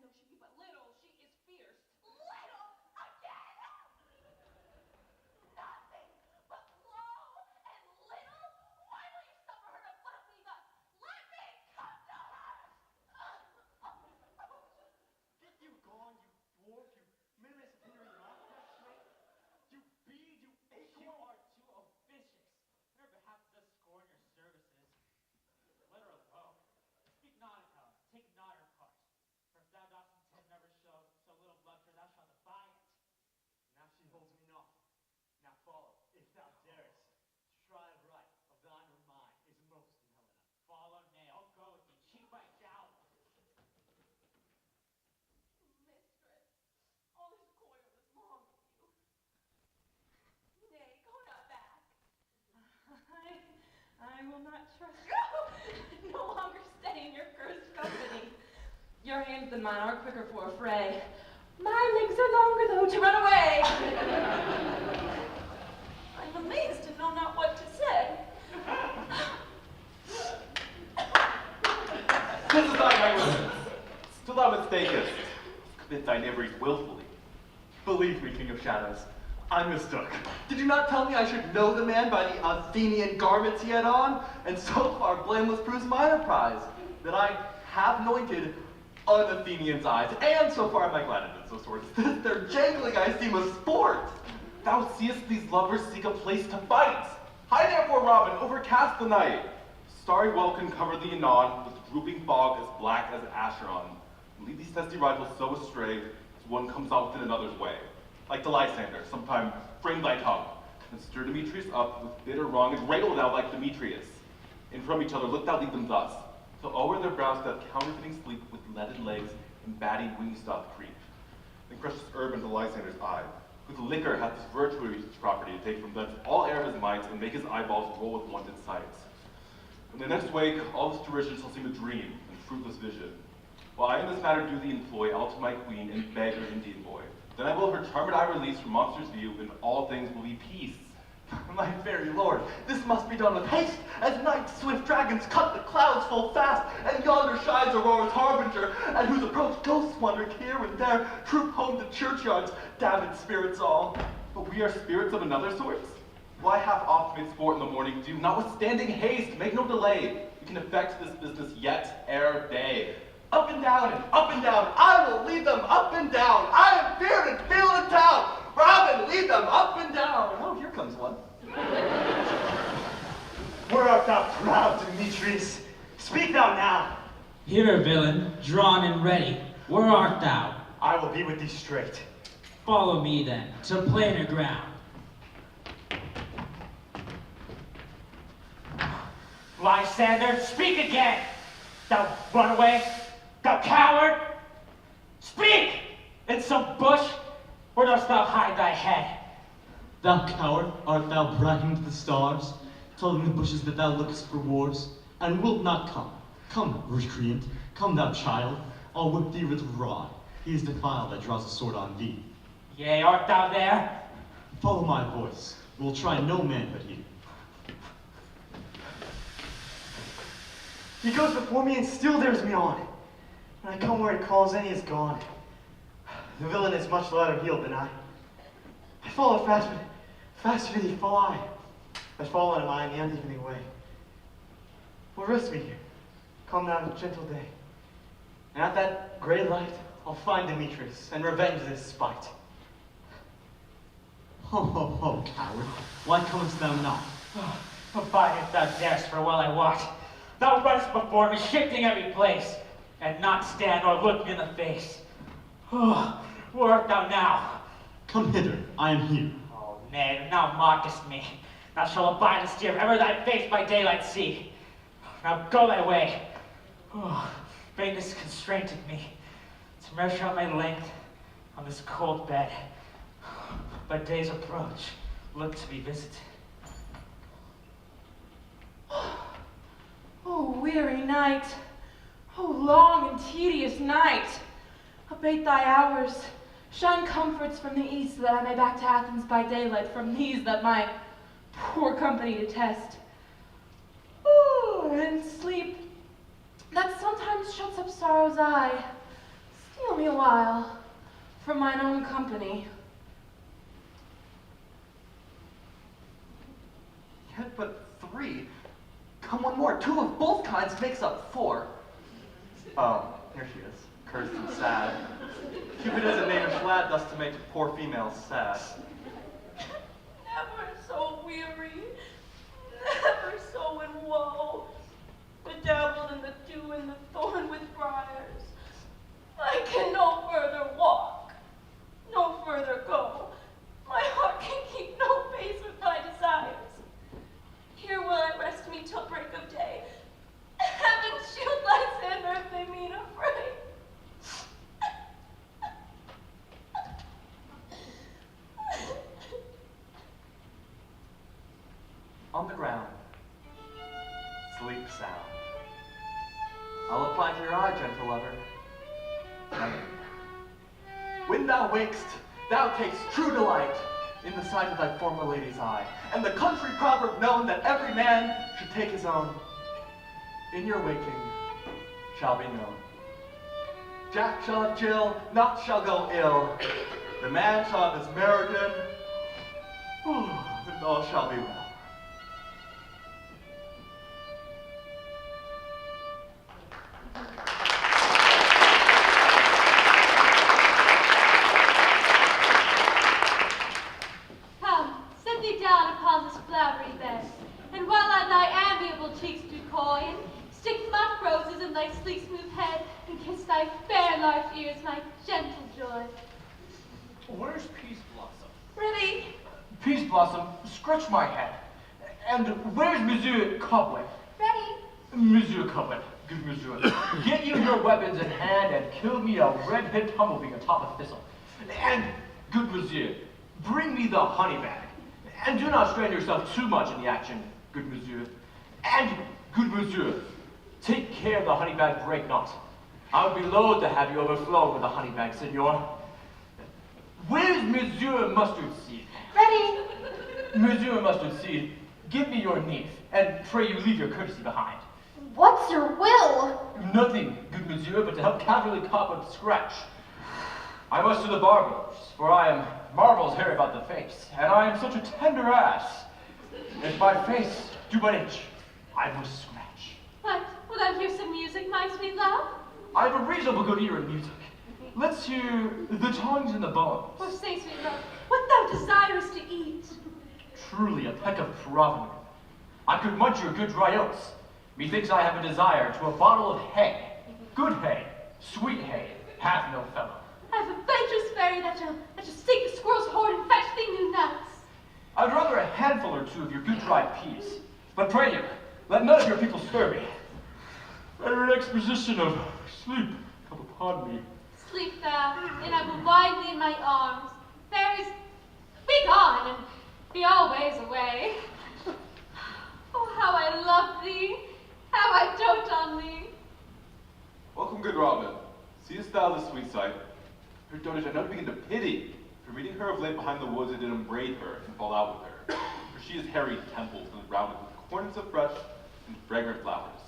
though she be but little, she is fierce. Little again! Nothing but low and little? Why will you suffer her to butt me thus? Let me come to her! Get you gone, you dwarf, you minimus opinion, you bead, you You acorn. are too officious. On her behalf does scorn your services. Let her alone. Speak not of her, take not her part. For if thou dost intend never show so little blood, for thou shalt abide it. Now she holds me not. Now follow, if thou darest. Strive right, of thine or mine is most in Helena. Follow, nay, I'll go with thee, cheek by jowl. Mistress, all this coil is long of you. Nay, go not back. I will not trust you. No longer stay in your cursed company. Your hands and mine are quicker for a fray. My legs are longer, though, to run away. I'm amazed and know not what to say. This is thy negligence. Still thou mistakest. Commit thy knaveries willfully. Believe me, King of Shadows, I mistook. Did you not tell me I should know the man by the Athenian garments he had on? And so far blameless proves my enterprise, that I have anointed un-Athenian's eyes, and so far am I glad it is so sort. Their jangling I seem a sport. Thou seest these lovers seek a place to fight. Hie therefore, Robin, overcast the night. Starry welkin cover thee anon, with drooping fog as black as Acheron. And lead these testy rivals so astray, as one comes out within another's way. Like to Lysander, sometime frame thy tongue, and stir Demetrius up with bitter wrong, and rail thou like Demetrius. And from each other look thou lead them thus, till o'er their brows doth counterfeiting sleep with leaded legs and batty wings doth creep. Then crushes herb into Lysander's eye. With liquor hath this virtuous property to take from thence all air of his might, and make his eyeballs roll with wonted sight. In the next wake, all this derision shall seem a dream and fruitless vision. While I in this matter do thee employ, I'll to my queen and beg her Indian boy. Then I will her charmed eye release from monster's view, and all things will be peace. My very lord, this must be done with haste, as night's swift dragons cut the clouds full fast, and yonder shines Aurora's harbinger, at whose approach ghosts wander here and there, troop home to churchyards, damned spirits all. But we are spirits of another sort? Why half oft mid sport in the morning dew, notwithstanding haste, make no delay. We can effect this business yet ere day. Up and down, I will lead them up and down. I am feared and feel in town. Robin, lead them up and down. Oh, here comes one. Where art thou proud, Demetrius? Speak thou now. Here, villain, drawn and ready. Where art thou? I will be with thee straight. Follow me then, to plainer ground. Lysander, speak again! Thou runaway! Thou coward! Speak! In some bush, where dost thou hide thy head? Thou coward, art thou bragging to the stars, telling the bushes that thou lookest for wars, and wilt not come? Come, recreant, come thou child, I'll whip thee with a rod. He is defiled that draws a sword on thee. Yea, art thou there? Follow my voice, we'll try no manhood here. He goes before me and still dares me on. When I come where he calls in, he is gone. The villain is much lighter heeled than I. I follow fast, but faster did he fly. But fallen am I in the unevening way. Well, rest me here. Come down, gentle day. And at that grey light, I'll find Demetrius and revenge this spite. Ho, ho, ho, coward, why comest thou not? Abide if thou darest, for well I wot. Thou runnest before me, shifting every place, and not stand or look me in the face. Oh, where art thou now? Come hither, I am here. Oh, nay, thou mockest me. Thou shalt abide and steer if ever thy face by daylight see. Now go thy way. Oh, vagueness constrained me to measure out my length on this cold bed. But day's approach, look to be visited. Oh, weary night. Oh, long and tedious night. Abate thy hours. Shine comforts from the east, so that I may back to Athens by daylight from these that my poor company detest. Ooh, and sleep that sometimes shuts up sorrow's eye. Steal me me a while for mine own company. Yet but 3. Come one more. 2 of both kinds makes up 4. Oh, here she is, cursed and sad. Cupid isn't named glad thus to make poor females sad. Never so weary, never so in woe, bedabbled in the dew and the thorn with briars. I can no further walk, no further go. My heart can keep no pace with my desires. Here will I rest me till break of day. Heaven shield Lysander if they mean affray. On the ground, sleep sound. I'll apply to your eye, gentle lover. When thou wakest, thou takest true delight in the sight of thy former lady's eye, and the country proverb known that every man should take his own, in your waking shall be known. Jack shall have Jill, naught shall go ill. The man shall have his American, and all shall be well. Come, sit thee down upon this flowery bed, and while I thy amiable cheeks do coy, and stick mock roses in thy sleek smooth head, and kiss thy fair large ears, my gentle joy. Where's Peace Blossom? Ready? Peace Blossom, scratch my head. And where's Monsieur Cobweb? Ready? Monsieur Cobweb, good Monsieur. Get you your weapons in hand and kill me a red-headed humblebee atop a thistle. And, good Monsieur, bring me the honey bag. And do not strain yourself too much in the action, good Monsieur. And, good Monsieur, take care the honey bag break not. I would be loath to have you overflow with the honey bag, Senor. Where's Monsieur Mustard Seed? Ready? Monsieur Mustard Seed, give me your niece, and pray you leave your courtesy behind. What's your will? Nothing, good Monsieur, but to help Cavalry Cobweb scratch. I must to the barbers, for I am marvels hairy about the face, and I am such a tender ass. If my face do but itch, I must scratch. What? Will thou hear some music, my sweet love? I have a reasonable good ear in music. Let's hear the tongues and the bones. Or say, sweet love, what thou desirest to eat. Truly a peck of provender. I could munch your good dry oats. Methinks I have a desire to a bottle of hay. Good hay, sweet hay, hath no fellow. I have a venturous fairy that shall seek the squirrel's horn and fetch thee new nuts. I'd rather a handful or two of your good dried peas. But pray you, let none of your people stir me. Better an exposition of sleep come upon me. Sleep thou, and I will wind thee in my arms. Fairies, be gone, and be always away. Oh, how I love thee, how I dote on thee. Welcome, good Robin. Seest thou this sweet sight? Her dotage I now begin to pity. For meeting her of late behind the woods, I did embrace her and fall out with her. For she is hairy temples and rounded with cornets of fresh and fragrant flowers.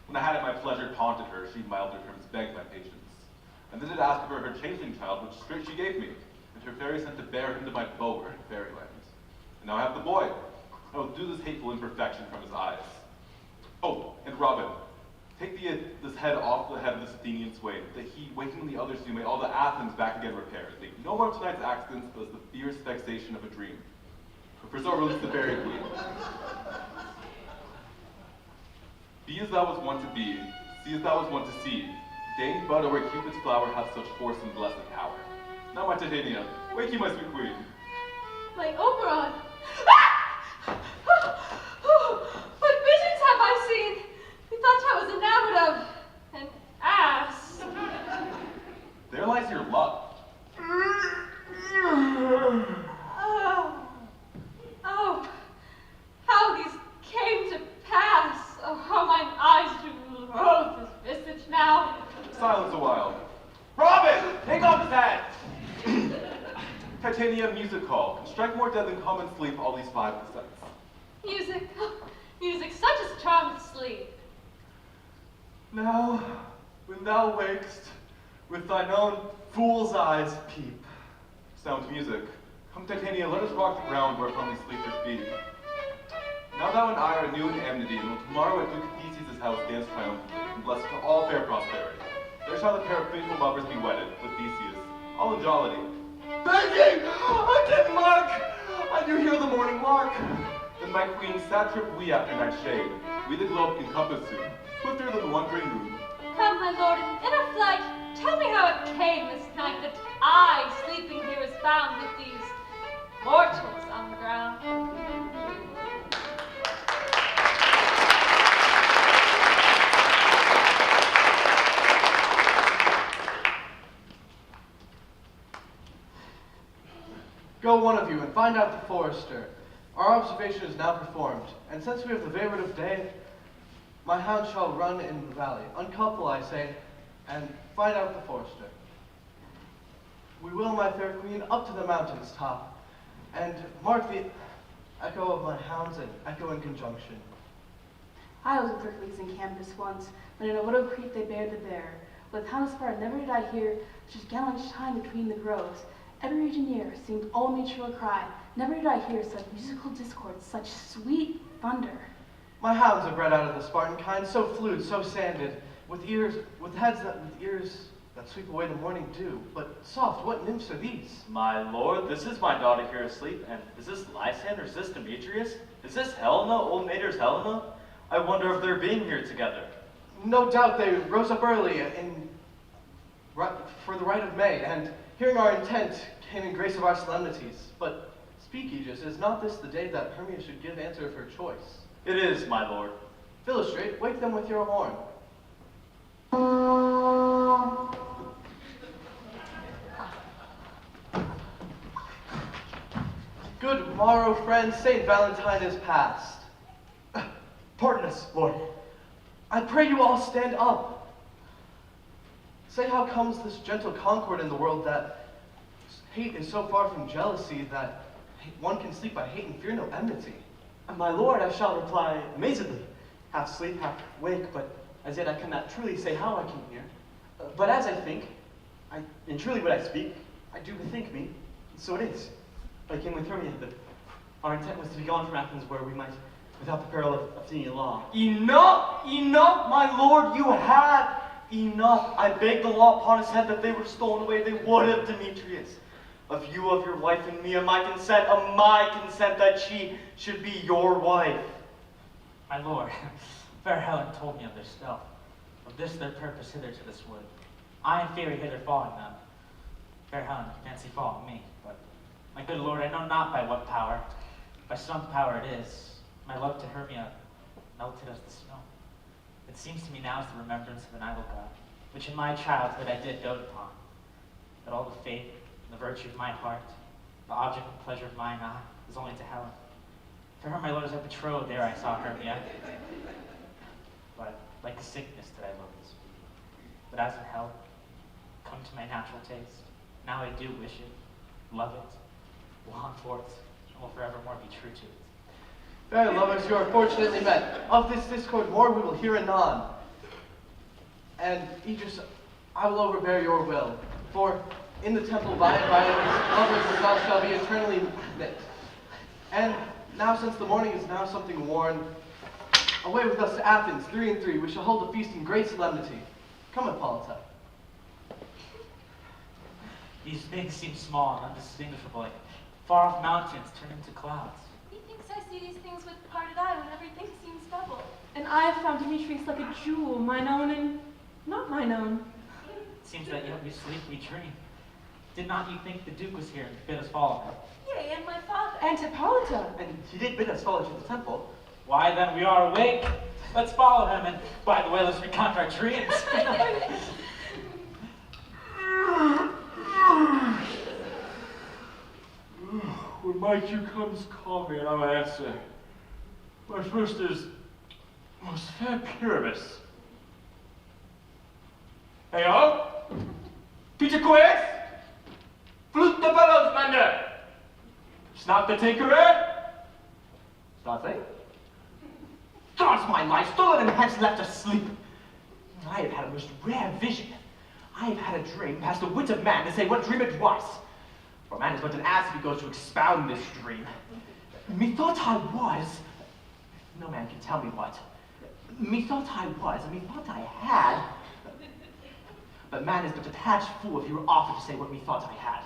When I had at my pleasure taunted her, she milder terms begged my patience. And then did ask of her changing child, which straight she gave me, and her fairy sent to bear him to my bower in fairyland. And now I have the boy. I will do this hateful imperfection from his eyes. Oh, and Robin, take this head off the head of this Athenian swain, that he, waking when the others do, may all the Athens back again repair. Think no more of tonight's accidents, but as the fierce vexation of a dream. For so release the fairy queen. Be as thou was wont to be, see as thou was wont to see. Deign but where Cupid's flower hath such force and blessed power. Now, my Titania, wake ye, my sweet queen. My Oberon. What visions have I seen? Methought I was enamored of an ass. There lies your love. Oh, how these came to pass. Oh, how mine eyes do loathe this visage now. Silence a while. Robin, take off his hat! Titania, music hall. Strike more dead than common sleep all these 5 cents. Music, music, such as charms sleep. Now, when thou wakest, with thine own fool's eyes peep. Sound music. Come, Titania, let us rock the ground whereupon we sleepers be. Now thou and I are new in amity, and will tomorrow at Duke Theseus' house dance triumphantly, and bless to all fair prosperity. There shall the pair of faithful lovers be wedded, with Theseus, all in jollity. Begging! I can mark! I do hear the morning lark. Then my queen, sad trip we after night shade. We the globe can compass soon, swifter than the wandering moon. Come, my lord, in a flight, tell me how it came this night that I, sleeping here, is found with these mortals on the ground. Go one of you and find out the forester. Our observation is now performed, and since we have the vapor of day, my hound shall run in the valley. Uncouple, I say, and find out the forester. We will, my fair queen, up to the mountain's top, and mark the echo of my hounds and echo in conjunction. I was with Hercules in Campus once, when in a little creek they bared the bear. With hounds far, never did I hear such gallant shine between the groves. Every region near seemed all mutual cry. Never did I hear such musical discord, such sweet thunder. My hounds are bred out of the Spartan kind, so fluid, so sanded, with ears that sweep away the morning dew. But soft, what nymphs are these? My lord, this is my daughter here asleep, and is this Lysander, is this Demetrius? Is this Helena, old mater's Helena? I wonder if they're being here together. No doubt they rose up early for the rite of May, and hearing our intent came in grace of our solemnities. But speak, Aegis, is not this the day that Hermia should give answer of her choice? It is, my lord. Philostrate, wake them with your horn. Good morrow, friends. St. Valentine is past. Pardon us, Lord. I pray you all stand up. Say how comes this gentle concord in the world, that hate is so far from jealousy, that one can sleep by hate and fear no enmity. My lord, I shall reply amazedly, half sleep, half wake, but as yet I cannot truly say how I came here. But as I think, and truly what I speak, I do bethink me, and so it is. I came with Hermia, but our intent was to be gone from Athens, where we might, without the peril of Athenian law. Enough! Enough, my lord, you had enough. I begged the law upon his head that they were stolen away. They would have, Demetrius. Of you, of your wife, and me, of my consent that she should be your wife. My lord, fair Helen told me of their stealth, of this their purpose hither to this wood. I in theory hither following them. Fair Helen, fancy following me, but my good lord, I know not by what power, by some power it is. My love to Hermia melted as the snow. It seems to me now as the remembrance of an idol god, which in my childhood I did dote upon. But all the faith and the virtue of my heart, the object and pleasure of mine eye, was only to Helen. For her, my lord, as I betrothed, there I saw Hermia. But like a sickness did I love this beauty. But as in hell, come to my natural taste. Now I do wish it, love it, long for it, and will forevermore be true to it. Fair lovers, you are fortunately met. Of this discord more we will hear anon. And Aegis, I will overbear your will. For in the temple by and by, lovers and thou shall be eternally knit. And now, since the morning is now something worn, away with us to Athens, 3 and 3. We shall hold a feast in great solemnity. Come, Hippolyta. These things seem small and undistinguishable, like far-off mountains turned into clouds. Methinks I see these things with parted eye when everything seems double. And I have found Demetrius like a jewel, mine own and not mine own. It seems that yet we sleep, we dream. Did not you think the Duke was here and bid us follow him? Yea, and my father. And Hippolyta. And he did bid us follow to the temple. Why then we are awake. Let's follow him, and by the way, let's recount our dreams. When my cue comes, call me and I will answer. My first is, most fair Pyramus. Heyo! Peter Quiz! Flute the bellows mender! Snap the tinkerer! Nothing. God's my life, stolen and hence left asleep. I have had a most rare vision. I have had a dream past the wit of man to say what dream it was. For man is but an ass if he goes to expound this dream. Methought I was, no man can tell me what. Methought I was, and methought I had. But man is but a patched fool if he were offered to say what methought I had.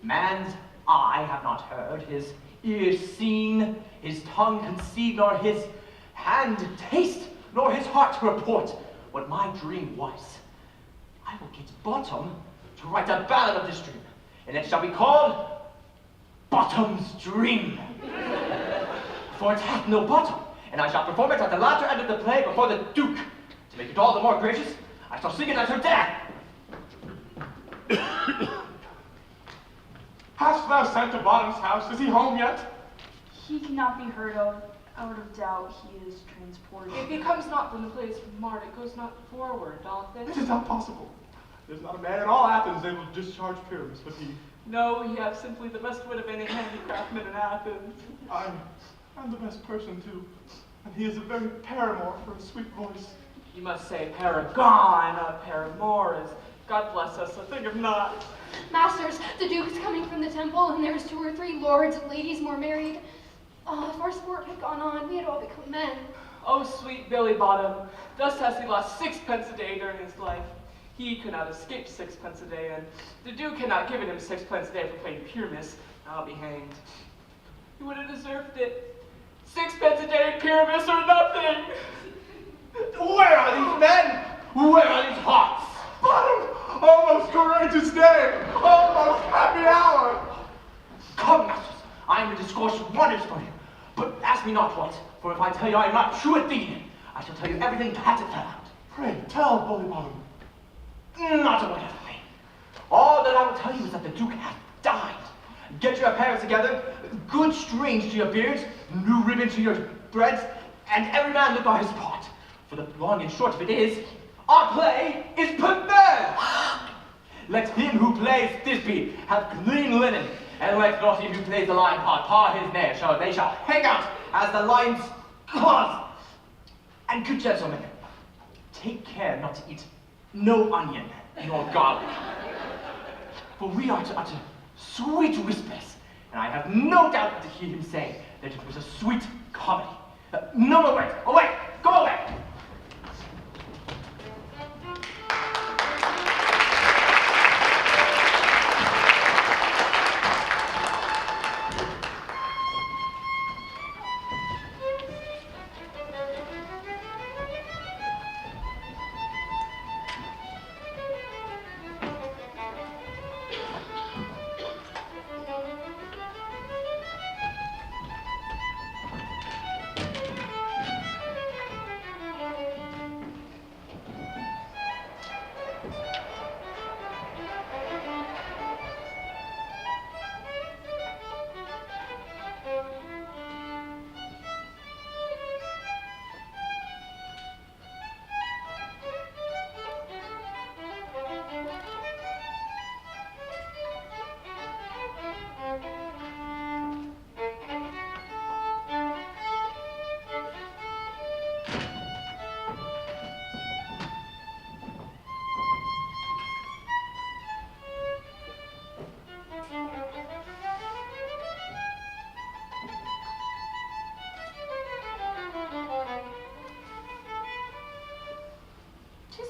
Man's eye have not heard, his ear seen, his tongue conceived, nor his hand taste, nor his heart to report what my dream was. I will get Bottom to write a ballad of this dream, and it shall be called Bottom's Dream. For it hath no bottom, and I shall perform it at the latter end of the play before the Duke. To make it all the more gracious, I shall sing it at her death. Hast thou sent to Bottom's house? Is he home yet? He cannot be heard of. Out of doubt, he is transported. If he comes not from the place marred, it goes not forward, doth it? It is not possible. There's not a man in all Athens able to discharge Pyramus, but he. No, he hath simply the best wit of any handicraftsman in Athens. I'm the best person too, and he is a very paramour for a sweet voice. You must say paragon, not paramour, as God bless us, a thing of naught. Masters, the Duke is coming from the temple, and there's 2 or 3 lords and ladies more married. If our sport had gone on, we had all become men. Oh, sweet Billy Bottom, thus has he lost 6pence a day during his life. He could not escape 6pence a day, and the Duke had not given him 6pence a day for playing Pyramus. I'll be hanged. He would have deserved it. 6pence a day Pyramus or nothing. Where are these men? Where are these hearts? Bottom! Almost courageous day! Almost happy hour! Come, masters, I am to discourse wonders for you. But ask me not what, for if I tell you I am not true Athenian, I shall tell you everything pat it fell out. Pray, tell, Bully Bottom. Not a word out of me. All that I will tell you is that the Duke hath died. Get your apparel together, good strings to your beards, new ribbon to your breads, and every man look on his part. For the long and short of it is, our play is prepared. Let him who plays Thisbe have clean linen, and let not him who plays the lion part par his nails, so they shall hang out as the lion's claws. And good gentlemen, take care not to eat no onion nor garlic, for we are to utter sweet whispers, and I have no doubt to hear him say that it was a sweet comedy. No more words. Away! Go away!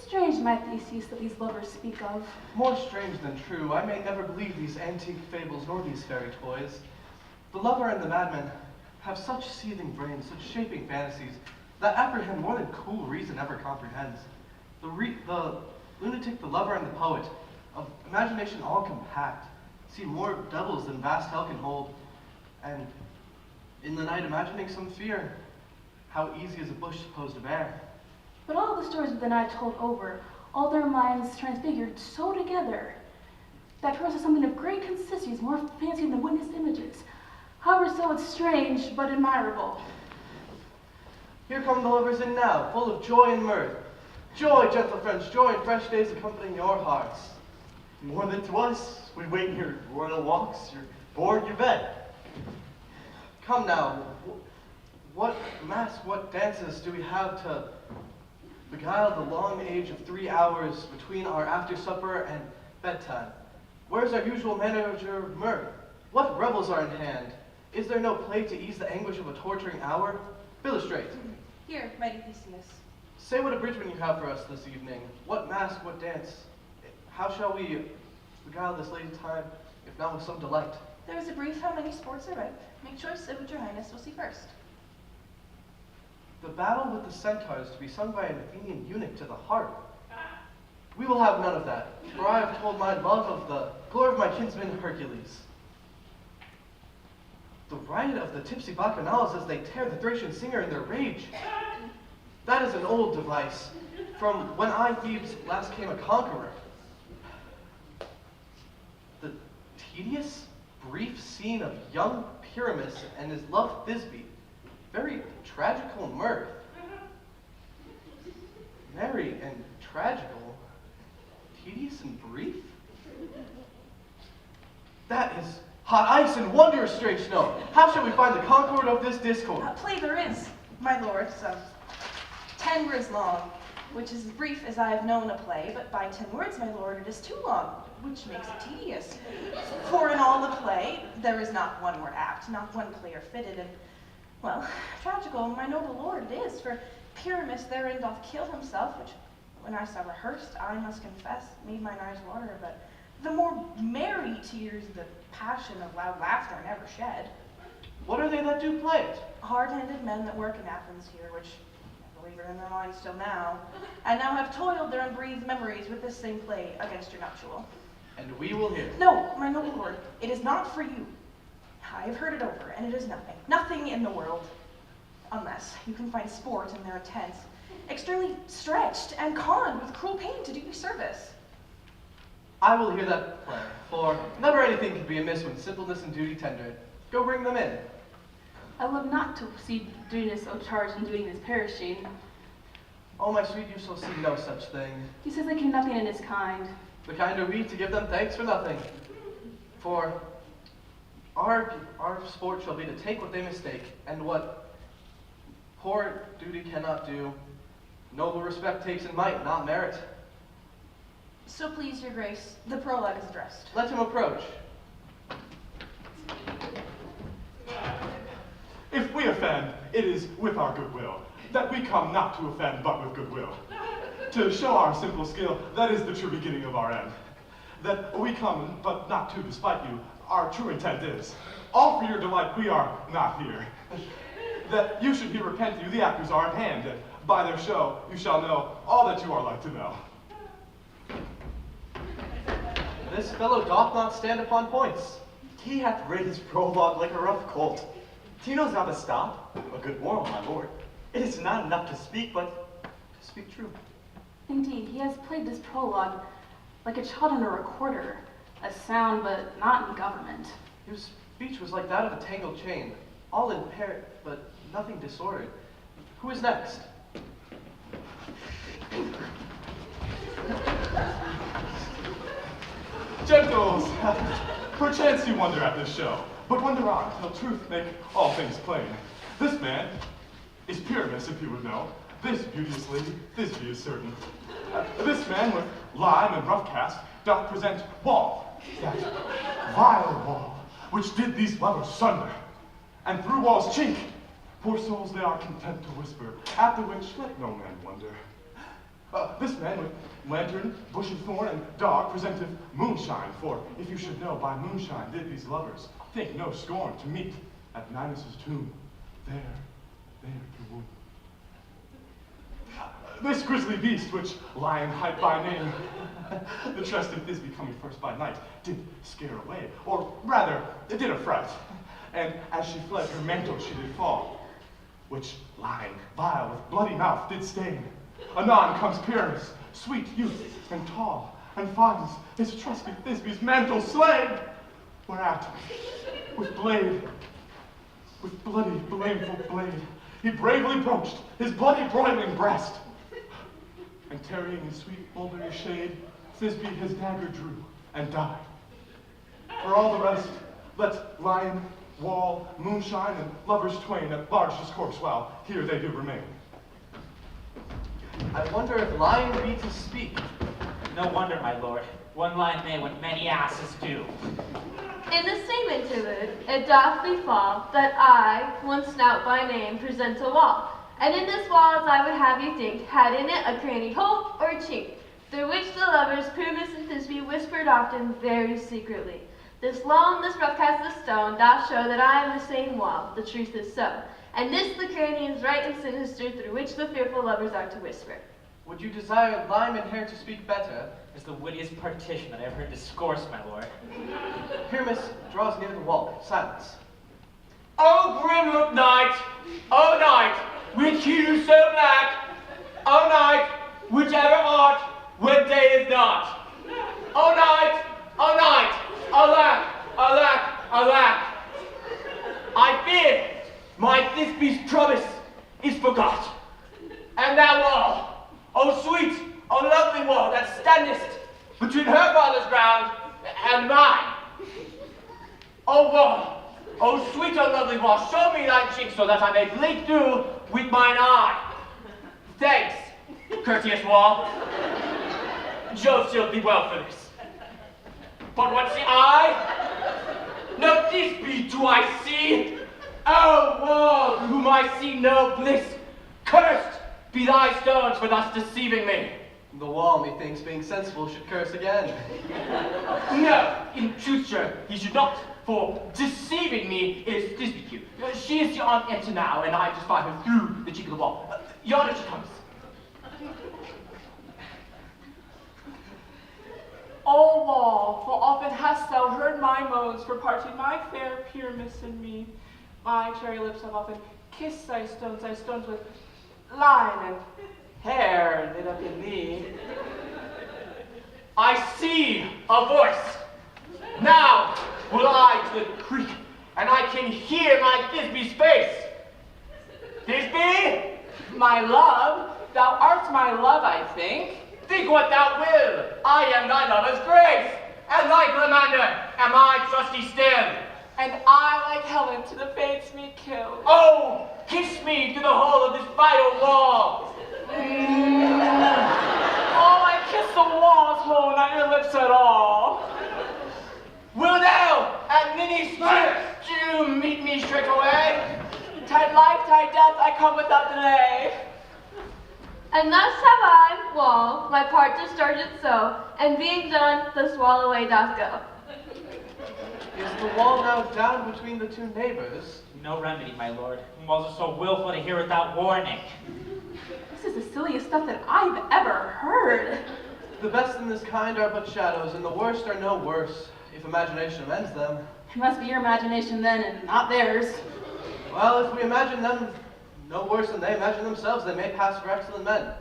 Strange, my Theseus, that these lovers speak of. More strange than true, I may never believe these antique fables nor these fairy toys. The lover and the madman have such seething brains, such shaping fantasies, that apprehend more than cool reason ever comprehends. The lunatic, the lover, and the poet, of imagination all compact, see more devils than vast hell can hold, and in the night imagining some fear, how easy is a bush supposed to bear. But all the stories of the night told over, all their minds transfigured so together, that to us is something of great consistency, more fancy than witnessed images. However, so it's strange, but admirable. Here come the lovers in now, full of joy and mirth. Joy, gentle friends, joy and fresh days accompanying your hearts. More than to us, we wait in your royal walks, your board, your bed. Come now, what mass, what dances do we have to beguile the long age of 3 hours between our after supper and bedtime. Where's our usual manager, Mirth? What revels are in hand? Is there no play to ease the anguish of a torturing hour? Illustrate. Here, mighty Theseus. Say what abridgment you have for us this evening. What mask, what dance? How shall we beguile this lazy time, if not with some delight? There is a brief how many sports are ripe. Make choice of which your highness will see first. The battle with the centaurs to be sung by an Athenian eunuch to the harp. We will have none of that, for I have told my love of the glory of my kinsman Hercules. The riot of the tipsy bacchanals as they tear the Thracian singer in their rage. That is an old device, from when I, Thebes, last came a conqueror. The tedious, brief scene of young Pyramus and his love Thisbe, very tragical mirth. Merry and tragical, tedious and brief? That is hot ice and wondrous strange snow. How shall we find the concord of this discord? Play there is, my lord, some 10 words long, which is as brief as I have known a play, but by 10 words, my lord, it is too long, which makes it tedious. For in all the play, there is not one word apt, not one player fitted, and, well, tragical, my noble lord, it is, for Pyramus therein doth kill himself, which, when I saw rehearsed, I must confess, made mine eyes water, but the more merry tears the passion of loud laughter never shed. What are they that do play it? Hard-handed men that work in Athens here, which I believe are in their minds still now, and now have toiled their unbreathed memories with this same play against your nuptial. And we will hear. No, my noble lord, it is not for you. I have heard it over, and it is nothing, nothing in the world, unless you can find sport in their tents, extremely stretched and conned with cruel pain to do you service. I will hear that play, for never anything can be amiss when simpleness and duty tender. Go bring them in. I love not to see dutiness so charged and dutiness perishing. Oh, my sweet, you shall see no such thing. He says they can nothing in his kind. The kind are we to give them thanks for nothing. For our sport shall be to take what they mistake, and what poor duty cannot do, noble respect takes in might, not merit. So please your grace, the prologue is addressed. Let him approach. If we offend, it is with our goodwill, that we come not to offend, but with goodwill. To show our simple skill, that is the true beginning of our end. That we come, but not to despite you, our true intent is. All for your delight, we are not here. That you should be repent you, the actors are at hand, and by their show you shall know all that you are like to know. This fellow doth not stand upon points. He hath read his prologue like a rough colt. He knows how to stop. A good moral, my lord. It is not enough to speak, but to speak true. Indeed, he has played this prologue like a child under a recorder, a sound but not in government. His speech was like that of a tangled chain, all impaired, but nothing disordered. Who is next? Gentles, perchance you wonder at this show, but wonder on till truth make all things plain. This man is Pyramus, if you would know. This beauteous lady, Thisbe is certain. This man with lime and rough cast doth present Wall, that vile Wall, which did these lovers sunder. And through Wall's chink, poor souls they are content to whisper, after which let no man wonder. This man with lantern, bush of thorn, and dog presenteth moonshine, for if you should know, by moonshine did these lovers think no scorn to meet at Ninus' tomb, there to woo. This grisly beast, which lion hight by name, the trusted Thisbe coming first by night, did scare away, or rather, it did affright, and as she fled, her mantle she did fall, which lying vile with bloody mouth did stain. Anon comes Pyramus, sweet youth and tall, and finds his trusty Thisbe's mantle slain, whereat, with bloody, blameful blade, he bravely broached his bloody broiling breast, and tarrying in sweet mulberry shade, Thisbe his dagger drew and died. For all the rest, let lion, wall, moonshine, and lovers twain at large discourse while here they do remain. I wonder if lion be to speak. No wonder, my lord. One lion may what many asses do. In the same interlude, it doth befall that I, one snout by name, present a wall. And in this wall, as I would have you think, had in it a cranny hole or a chink, through which the lovers, Primus and Thisbe, whispered often very secretly. This wall and this rough cast of stone doth show that I am the same wall, the truth is so. And this the cranny is right and sinister, through which the fearful lovers are to whisper. Would you desire lime and hair to speak better? It's the wittiest partition that I ever heard discourse, my lord. Pyramus draws near the wall. Silence. O grim night, O night, with hue so black, O night, whichever art, when day is not. O night, alack, alack, alack. I fear my Thisbe's promise is forgot. And that wall, O sweet, O lovely wall that standest between her father's ground and mine. O wall, O sweet, O lovely wall, show me thy cheek so that I may blink through with mine eye. Thanks, courteous wall. Jove shield thee well for this. But what see I? No Thisbe do I see. O wall, through whom I see no bliss. Cursed be thy stones for thus deceiving me. The wall, methinks, being sensible, should curse again. No, in truth, sir, he should not, for deceiving me is Thisbe. She is your Aunt Enter now, and I just find her through the cheek of the wall. Yonder she comes. O wall, for often hast thou heard my moans for parting my fair Pyramus and me. My cherry lips have often kissed thy stones with line and hair lit up in thee. I see a voice. Now will I to the creek, and I can hear my Thisbe's face. Thisbe? My love, thou art my love, I think. Think what thou will. I am thy lover's grace, and thy Glamander am I trusty still. And I, like Helen, to the fates me kill. Oh, kiss me through the hole of this vital wall. Oh, I kiss the wall's hole, not your lips at all. Will thou at Ninny's do meet me straight away? Tide life, tide death, I come without delay. And thus have I, wall, my part discharged so, and being done, the swallow away doth go. Is the wall now down between the two neighbors? No remedy, my lord. Walls are so willful to hear without warning. This is the silliest stuff that I've ever heard. The best in this kind are but shadows, and the worst are no worse, if imagination amends them. It must be your imagination then, and not theirs. Well, if we imagine them no worse than they imagine themselves, they may pass for excellent men.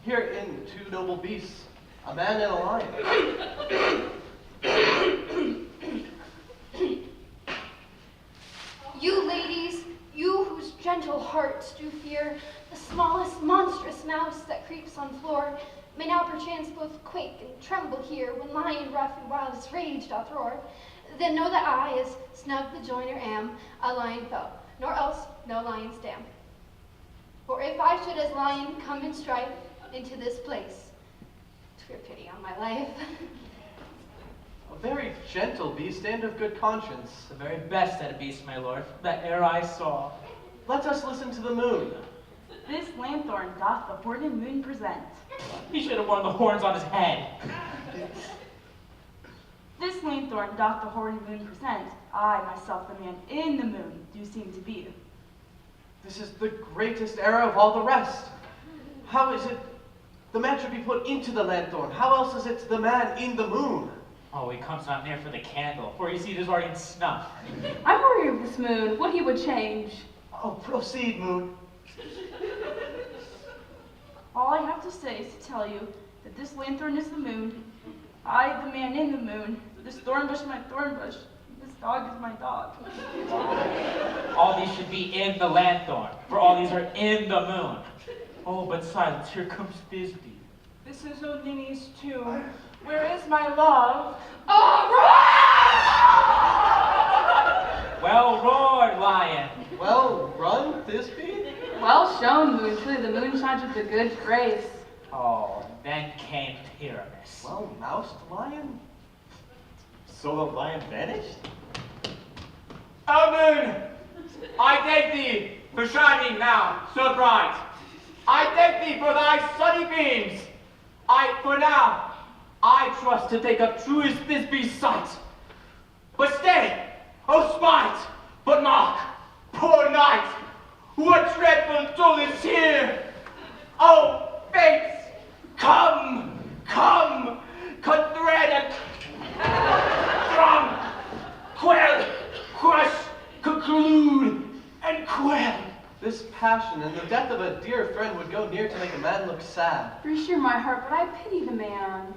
Here in two noble beasts, a man and a lion. You ladies, you whose gentle hearts do fear the smallest monstrous mouse that creeps on floor, may now perchance both quake and tremble here when lion rough and wildest rage doth roar. Then know that I, as snug the joiner am, a lion foe, nor else no lion's dam. For if I should as lion come in strife into this place, 'twere pity on my life. A very gentle beast and of good conscience. The very best at a beast, my lord, that e'er I saw. Let us listen to the moon. This lanthorn doth the horned moon present. He should have worn the horns on his head. This lanthorn doth the horned moon present. I, myself, the man in the moon, do seem to be. This is the greatest error of all the rest. How is it the man should be put into the lanthorn? How else is it the man in the moon? Oh, he comes not near for the candle, for you see it is already in snuff. I'm worried of this moon, what he would change. Oh, proceed, moon. All I have to say is to tell you that this lanthorn is the moon, I the man in the moon, this thorn bush my thorn bush, this dog is my dog. All these should be in the lanthorn, for all these are in the moon. Oh, but silence, here comes Thisbe. This is Odini's tomb. Where is my love? Well roared, lion. Well run, Thisbe? Well shown, Moon. Truly the moon shines with a good grace. Oh, then came Pyramus. Well, moused lion? So the lion vanished? O moon, I thank thee for shining now so bright. I thank thee for thy sunny beams. For now, I trust to take up truest Thisby's sight. But stay, O spite, but mock, poor night. What dreadful toll is here? O fates, come, come, cut thread and drum, quell, crush, conclude, and quell. This passion and the death of a dear friend would go near to make a man look sad. Reassure my heart, but I pity the man.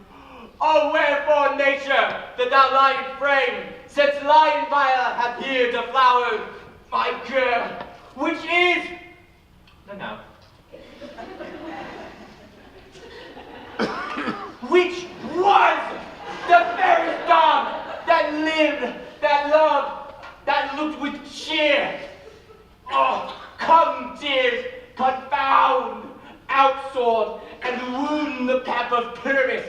Oh, wherefore, nature, that thou lion frame, since lion viola hath here deflowered my girl, which is... No. Which was the fairest dog that lived, that loved, that looked with cheer. Oh, come, tears, confound, outsword, and wound the pap of Pyramus.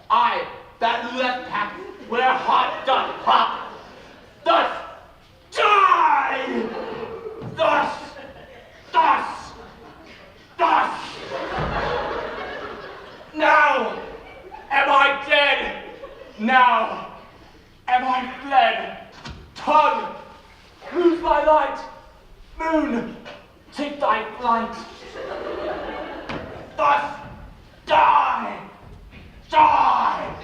I, that left pap, where heart doth pop, thus die! Thus! Now am I dead, now am I fled. Tongue, lose thy light, moon, take thy flight. Thus die! Die!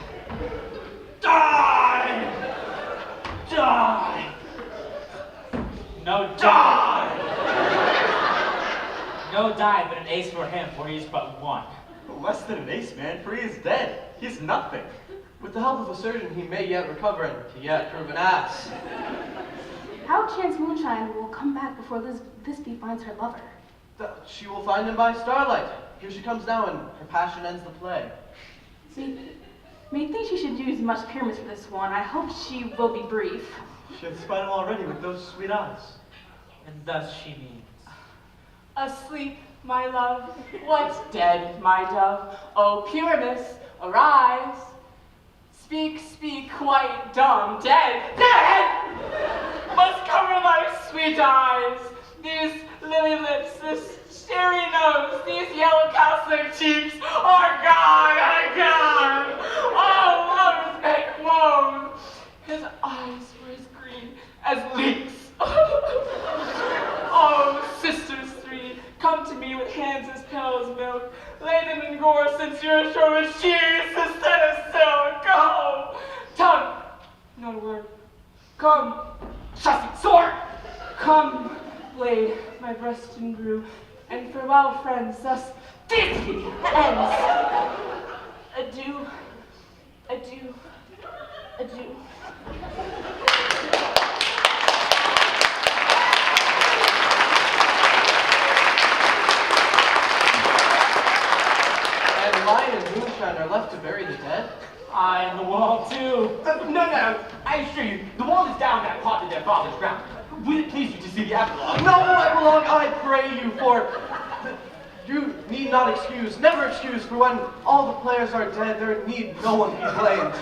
Die! Die! No Die! No die, but an ace for him, for he is but one. Less than an ace, man, for he is dead. He's nothing. With the help of a surgeon, he may yet recover and yet prove an ass. How chance Moonshine will come back before Thisby finds her lover? She will find him by starlight. Here she comes now, and her passion ends the play. Methinks she should use much Pyramus for this one. I hope she will be brief. She hath spied him already with those sweet eyes. And thus she means. Asleep, my love, what's dead, my dove? O Pyramus, arise. Speak, quite dumb, dead, must cover my sweet eyes, these lily lips, this cherry nose, these yellow calcium cheeks are gone. Oh, lover's neck woe. His eyes were as green as leeks. Oh, sisters three, come to me with hands as pale as milk, laden in gore since your shore was cheese instead of silk. Go! Tongue, not a word. Come, trusty sword! Come, blade, my breast in brew, and farewell, friends, thus this ends. Adieu, adieu, adieu. And Lion and Moonshine are left to bury the dead? I and the wall too. No, I assure you, the wall is down that plot to their father's ground. Would it please you to see the epilogue? No, epilogue, I pray you, for you need not excuse, never excuse, for when all the players are dead, there need no one be blamed.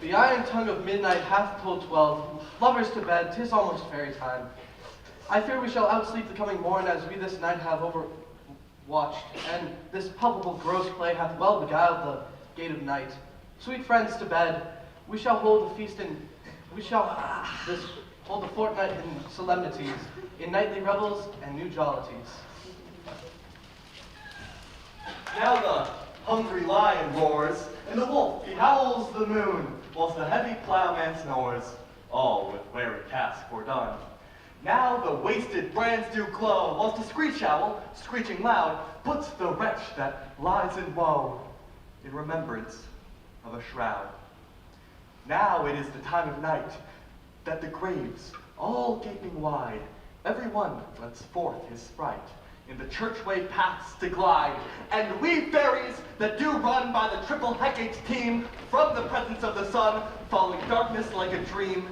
The iron tongue of midnight hath told 12, lovers to bed, 'tis almost fairy time. I fear we shall outsleep the coming morn, as we this night have overwatched, and this palpable gross play hath well beguiled the gate of night. Sweet friends, to bed, we shall hold the feast hold the fortnight in solemnities, in nightly revels and new jollities. Now the hungry lion roars, and the wolf he howls the moon, whilst the heavy plowman snores, all with wary task fordone. Now the wasted brands do glow, whilst the screech owl, screeching loud, puts the wretch that lies in woe in remembrance of a shroud. Now it is the time of night, that the graves, all gaping wide, every one lets forth his sprite, in the churchway paths to glide, and we fairies that do run by the triple Hecate's team from the presence of the sun, following darkness like a dream,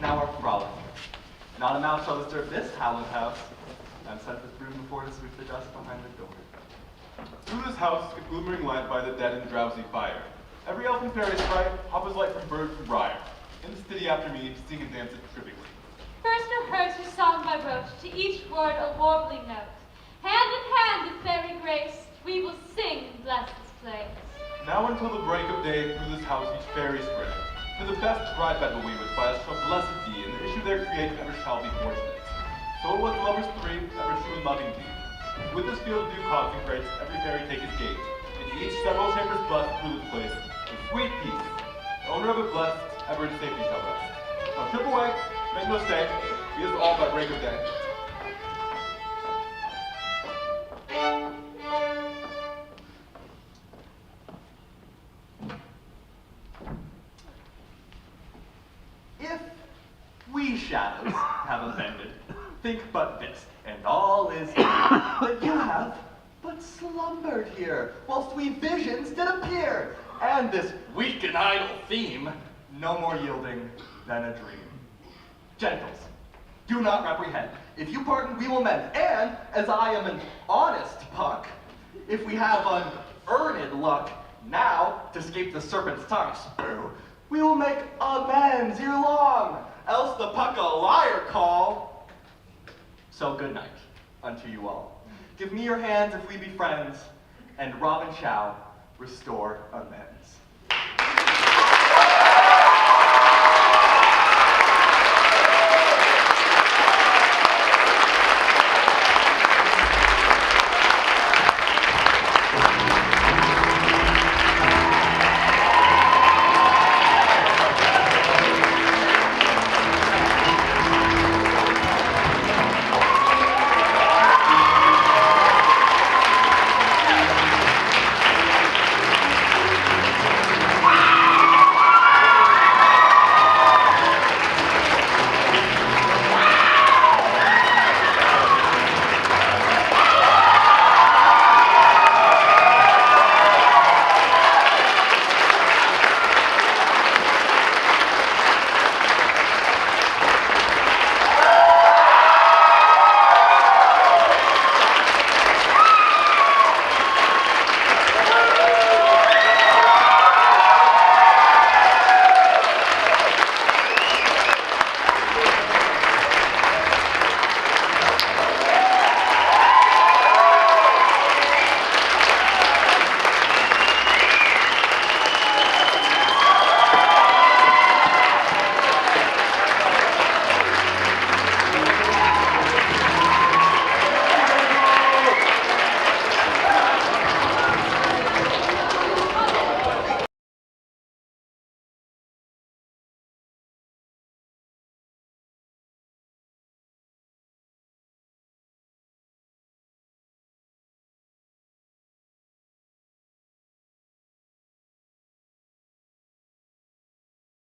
now are frolic. Not a mouse shall disturb this hallowed house, and set this broom before to sweep the dust behind the door. Through this house, a glimmering light by the dead and drowsy fire. Every elf and fairy sprite hoppers light from bird to briar. In the city after me, sing and dance it trippingly. First rehearse your song by rote, to each word a warbling note. Hand in hand with fairy grace, we will sing and bless this place. Now until the break of day, through this house each fairy spray. For the best bride bed will we which by us shall blessed be, and the issue there create ever shall be fortunate. So it was the lovers three, ever true and loving deed. With this field of due consecrates, every fairy take his gate, and each several chambers blessed through this place, with sweet peace. The owner of it blessed, ever in safety shall rest. Now trip away, make no stay, be us all by break of day. If we shadows have offended, think but this, and all is that you have but slumbered here, whilst we visions did appear, and this weak and idle theme, no more yielding than a dream. Gentles, do not reprehend. If you pardon, we will mend, and as I am an honest puck, if we have unearned luck now to escape the serpent's tongue, spoo, we will make amends ere long, else the puck a liar call. So good night unto you all. Give me your hands if we be friends, and Robin shall restore amends.